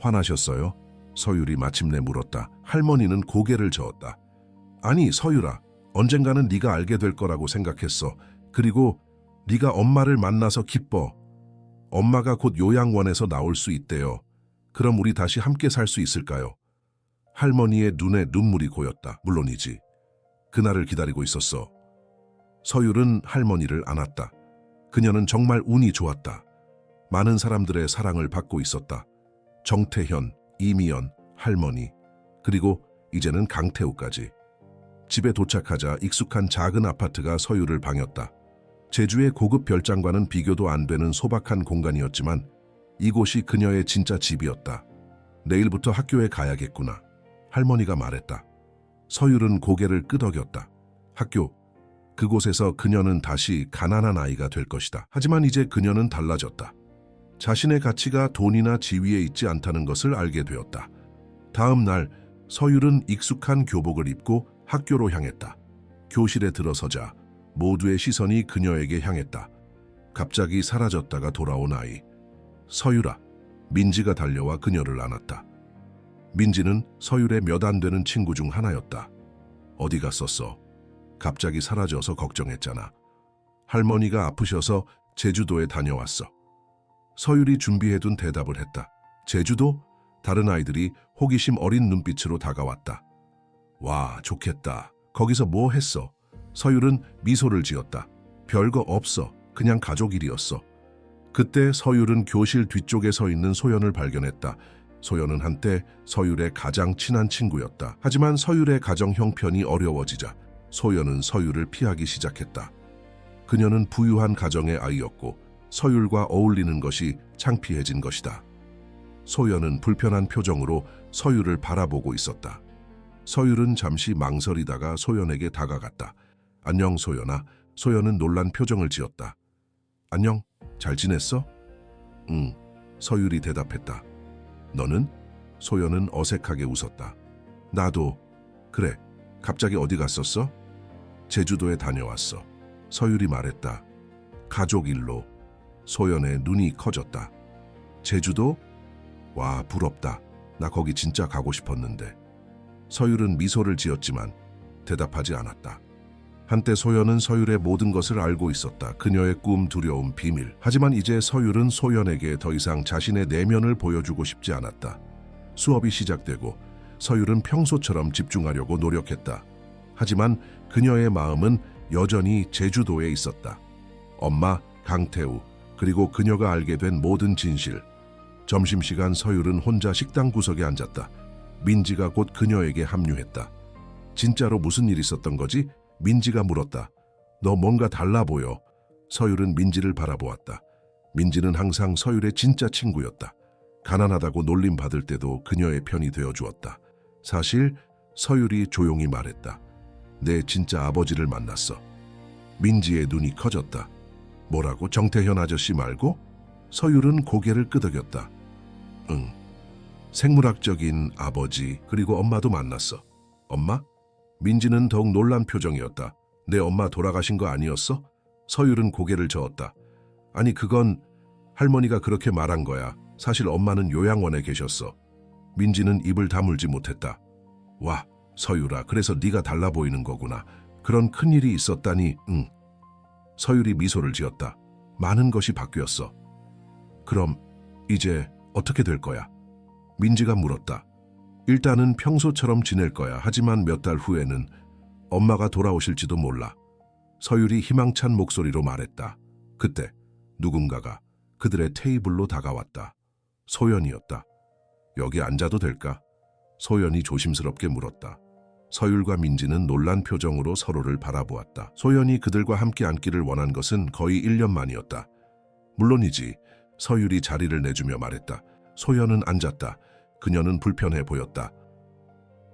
화나셨어요? 서율이 마침내 물었다. 할머니는 고개를 저었다. 아니, 서율아. 언젠가는 네가 알게 될 거라고 생각했어. 그리고 네가 엄마를 만나서 기뻐. 엄마가 곧 요양원에서 나올 수 있대요. 그럼 우리 다시 함께 살 수 있을까요? 할머니의 눈에 눈물이 고였다. 물론이지. 그날을 기다리고 있었어. 서율은 할머니를 안았다. 그녀는 정말 운이 좋았다. 많은 사람들의 사랑을 받고 있었다. 정태현, 이미연, 할머니, 그리고 이제는 강태우까지. 집에 도착하자 익숙한 작은 아파트가 서율을 반겼다. 제주의 고급 별장과는 비교도 안 되는 소박한 공간이었지만 이곳이 그녀의 진짜 집이었다. 내일부터 학교에 가야겠구나. 할머니가 말했다. 서율은 고개를 끄덕였다. 학교, 그곳에서 그녀는 다시 가난한 아이가 될 것이다. 하지만 이제 그녀는 달라졌다. 자신의 가치가 돈이나 지위에 있지 않다는 것을 알게 되었다. 다음 날 서율은 익숙한 교복을 입고 학교로 향했다. 교실에 들어서자 모두의 시선이 그녀에게 향했다. 갑자기 사라졌다가 돌아온 아이. 서율아. 민지가 달려와 그녀를 안았다. 민지는 서율의 몇 안 되는 친구 중 하나였다. 어디 갔었어? 갑자기 사라져서 걱정했잖아. 할머니가 아프셔서 제주도에 다녀왔어. 서율이 준비해둔 대답을 했다. 제주도? 다른 아이들이 호기심 어린 눈빛으로 다가왔다. 와, 좋겠다. 거기서 뭐 했어? 서율은 미소를 지었다. 별거 없어. 그냥 가족 일이었어. 그때 서율은 교실 뒤쪽에 서 있는 소연을 발견했다. 소연은 한때 서율의 가장 친한 친구였다. 하지만 서율의 가정 형편이 어려워지자 소연은 서율을 피하기 시작했다. 그녀는 부유한 가정의 아이였고 서율과 어울리는 것이 창피해진 것이다. 소연은 불편한 표정으로 서율을 바라보고 있었다. 서율은 잠시 망설이다가 소연에게 다가갔다. 안녕 소연아. 소연은 놀란 표정을 지었다. 안녕, 잘 지냈어? 응, 서율이 대답했다. 너는? 소연은 어색하게 웃었다. 나도. 그래, 갑자기 어디 갔었어? 제주도에 다녀왔어. 서율이 말했다. 가족 일로. 소연의 눈이 커졌다. 제주도? 와, 부럽다. 나 거기 진짜 가고 싶었는데. 서율은 미소를 지었지만 대답하지 않았다. 한때 소연은 서율의 모든 것을 알고 있었다. 그녀의 꿈, 두려움, 비밀. 하지만 이제 서율은 소연에게 더 이상 자신의 내면을 보여주고 싶지 않았다. 수업이 시작되고 서율은 평소처럼 집중하려고 노력했다. 하지만 그녀의 마음은 여전히 제주도에 있었다. 엄마, 강태우, 그리고 그녀가 알게 된 모든 진실. 점심시간 서율은 혼자 식당 구석에 앉았다. 민지가 곧 그녀에게 합류했다. 진짜로 무슨 일 있었던 거지? 민지가 물었다. 너 뭔가 달라 보여. 서율은 민지를 바라보았다. 민지는 항상 서율의 진짜 친구였다. 가난하다고 놀림받을 때도 그녀의 편이 되어주었다. 사실 서율이 조용히 말했다. 내 진짜 아버지를 만났어. 민지의 눈이 커졌다. 뭐라고? 정태현 아저씨 말고? 서율은 고개를 끄덕였다. 응. 생물학적인 아버지 그리고 엄마도 만났어. 엄마? 민지는 더욱 놀란 표정이었다. 내 엄마 돌아가신 거 아니었어? 서율은 고개를 저었다. 아니 그건 할머니가 그렇게 말한 거야. 사실 엄마는 요양원에 계셨어. 민지는 입을 다물지 못했다. 와, 서율아, 그래서 네가 달라 보이는 거구나. 그런 큰일이 있었다니. 응. 서율이 미소를 지었다. 많은 것이 바뀌었어. 그럼 이제 어떻게 될 거야? 민지가 물었다. 일단은 평소처럼 지낼 거야. 하지만 몇 달 후에는 엄마가 돌아오실지도 몰라. 서율이 희망찬 목소리로 말했다. 그때 누군가가 그들의 테이블로 다가왔다. 소연이었다. 여기 앉아도 될까? 소연이 조심스럽게 물었다. 서율과 민지는 놀란 표정으로 서로를 바라보았다. 소연이 그들과 함께 앉기를 원한 것은 거의 1년 만이었다. 물론이지. 서율이 자리를 내주며 말했다. 소연은 앉았다. 그녀는 불편해 보였다.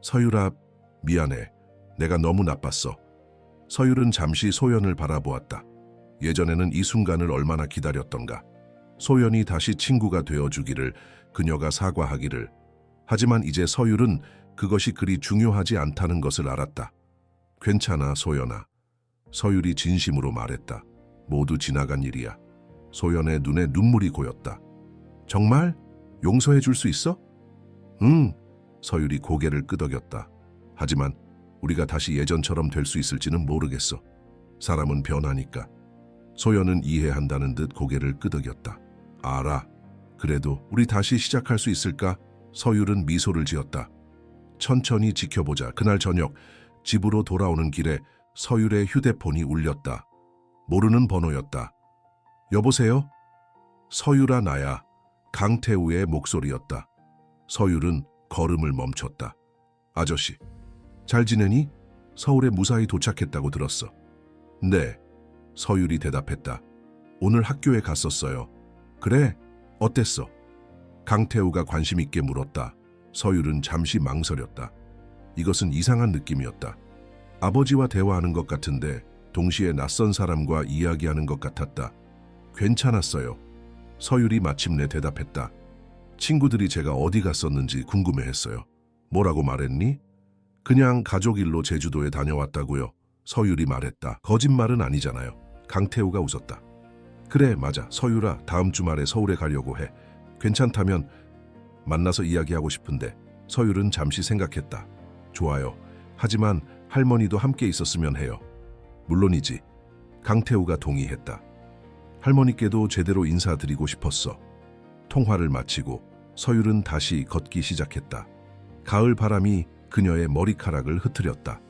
서율아, 미안해. 내가 너무 나빴어. 서율은 잠시 소연을 바라보았다. 예전에는 이 순간을 얼마나 기다렸던가. 소연이 다시 친구가 되어주기를, 그녀가 사과하기를. 하지만 이제 서율은 그것이 그리 중요하지 않다는 것을 알았다. 괜찮아, 소연아. 서율이 진심으로 말했다. 모두 지나간 일이야. 소연의 눈에 눈물이 고였다. 정말? 용서해 줄 수 있어? 응. 서율이 고개를 끄덕였다. 하지만 우리가 다시 예전처럼 될 수 있을지는 모르겠어. 사람은 변하니까. 소연은 이해한다는 듯 고개를 끄덕였다. 알아. 그래도 우리 다시 시작할 수 있을까? 서율은 미소를 지었다. 천천히 지켜보자. 그날 저녁 집으로 돌아오는 길에 서율의 휴대폰이 울렸다. 모르는 번호였다. 여보세요? 서율아, 나야. 강태우의 목소리였다. 서율은 걸음을 멈췄다. 아저씨, 잘 지내니? 서울에 무사히 도착했다고 들었어. 네, 서율이 대답했다. 오늘 학교에 갔었어요. 그래? 어땠어? 강태우가 관심 있게 물었다. 서율은 잠시 망설였다. 이것은 이상한 느낌이었다. 아버지와 대화하는 것 같은데 동시에 낯선 사람과 이야기하는 것 같았다. 괜찮았어요. 서율이 마침내 대답했다. 친구들이 제가 어디 갔었는지 궁금해했어요. 뭐라고 말했니? 그냥 가족 일로 제주도에 다녀왔다고요. 서율이 말했다. 거짓말은 아니잖아요. 강태우가 웃었다. 그래, 맞아. 서율아, 다음 주말에 서울에 가려고 해. 괜찮다면 만나서 이야기하고 싶은데. 서율은 잠시 생각했다. 좋아요. 하지만 할머니도 함께 있었으면 해요. 물론이지. 강태우가 동의했다. 할머니께도 제대로 인사드리고 싶었어. 통화를 마치고 서율은 다시 걷기 시작했다. 가을 바람이 그녀의 머리카락을 흐트렸다.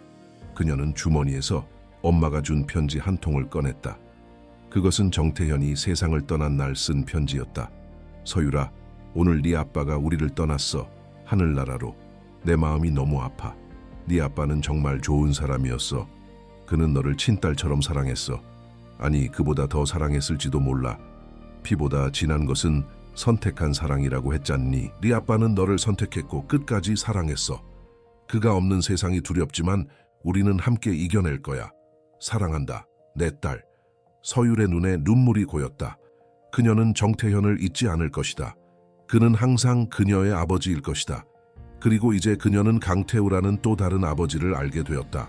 그녀는 주머니에서 엄마가 준 편지 한 통을 꺼냈다. 그것은 정태현이 세상을 떠난 날 쓴 편지였다. 서유라, 오늘 네 아빠가 우리를 떠났어. 하늘나라로. 내 마음이 너무 아파. 네 아빠는 정말 좋은 사람이었어. 그는 너를 친딸처럼 사랑했어. 아니, 그보다 더 사랑했을지도 몰라. 피보다 진한 것은 선택한 사랑이라고 했잖니. 네 아빠는 너를 선택했고 끝까지 사랑했어. 그가 없는 세상이 두렵지만 우리는 함께 이겨낼 거야. 사랑한다, 내 딸. 서율의 눈에 눈물이 고였다. 그녀는 정태현을 잊지 않을 것이다. 그는 항상 그녀의 아버지일 것이다. 그리고 이제 그녀는 강태우라는 또 다른 아버지를 알게 되었다.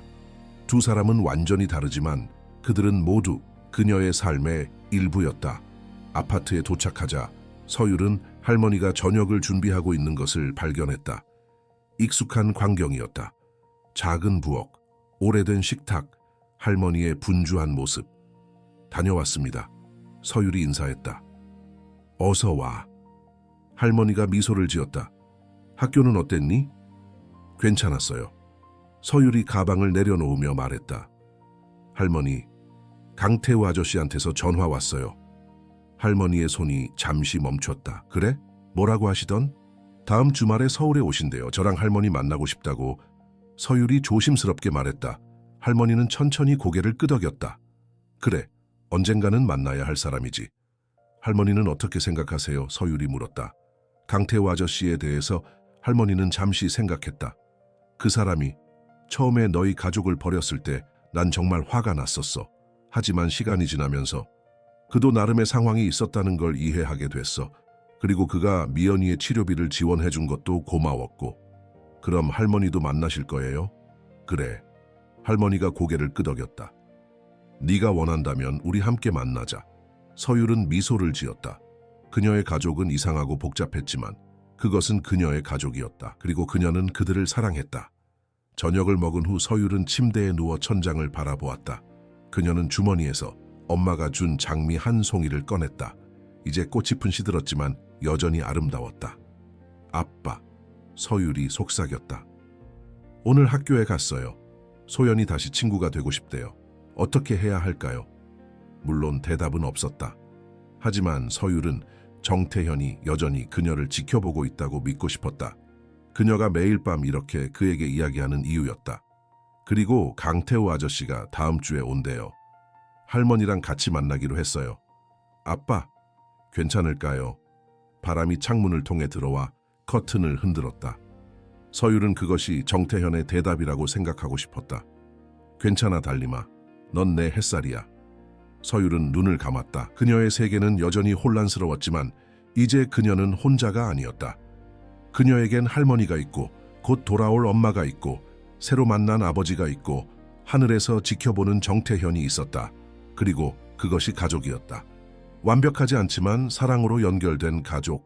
두 사람은 완전히 다르지만 그들은 모두 그녀의 삶의 일부였다. 아파트에 도착하자 서율은 할머니가 저녁을 준비하고 있는 것을 발견했다. 익숙한 광경이었다. 작은 부엌, 오래된 식탁, 할머니의 분주한 모습. 다녀왔습니다. 서율이 인사했다. 어서 와. 할머니가 미소를 지었다. 학교는 어땠니? 괜찮았어요. 서율이 가방을 내려놓으며 말했다. 할머니, 강태우 아저씨한테서 전화 왔어요. 할머니의 손이 잠시 멈췄다. 그래? 뭐라고 하시던? 다음 주말에 서울에 오신대요. 저랑 할머니 만나고 싶다고. 서율이 조심스럽게 말했다. 할머니는 천천히 고개를 끄덕였다. 그래, 언젠가는 만나야 할 사람이지. 할머니는 어떻게 생각하세요? 서율이 물었다. 강태우 아저씨에 대해서 할머니는 잠시 생각했다. 그 사람이 처음에 너희 가족을 버렸을 때 난 정말 화가 났었어. 하지만 시간이 지나면서 그도 나름의 상황이 있었다는 걸 이해하게 됐어. 그리고 그가 미연이의 치료비를 지원해 준 것도 고마웠고. 그럼 할머니도 만나실 거예요? 그래. 할머니가 고개를 끄덕였다. 네가 원한다면 우리 함께 만나자. 서율은 미소를 지었다. 그녀의 가족은 이상하고 복잡했지만 그것은 그녀의 가족이었다. 그리고 그녀는 그들을 사랑했다. 저녁을 먹은 후 서율은 침대에 누워 천장을 바라보았다. 그녀는 주머니에서 엄마가 준 장미 한 송이를 꺼냈다. 이제 꽃잎은 시들었지만 여전히 아름다웠다. 아빠, 서율이 속삭였다. 오늘 학교에 갔어요. 소연이 다시 친구가 되고 싶대요. 어떻게 해야 할까요? 물론 대답은 없었다. 하지만 서율은 정태현이 여전히 그녀를 지켜보고 있다고 믿고 싶었다. 그녀가 매일 밤 이렇게 그에게 이야기하는 이유였다. 그리고 강태우 아저씨가 다음 주에 온대요. 할머니랑 같이 만나기로 했어요. 아빠, 괜찮을까요? 바람이 창문을 통해 들어와 커튼을 흔들었다. 서율은 그것이 정태현의 대답이라고 생각하고 싶었다. 괜찮아, 달림아. 넌 내 햇살이야. 서율은 눈을 감았다. 그녀의 세계는 여전히 혼란스러웠지만 이제 그녀는 혼자가 아니었다. 그녀에겐 할머니가 있고 곧 돌아올 엄마가 있고 새로 만난 아버지가 있고 하늘에서 지켜보는 정태현이 있었다. 그리고 그것이 가족이었다. 완벽하지 않지만 사랑으로 연결된 가족.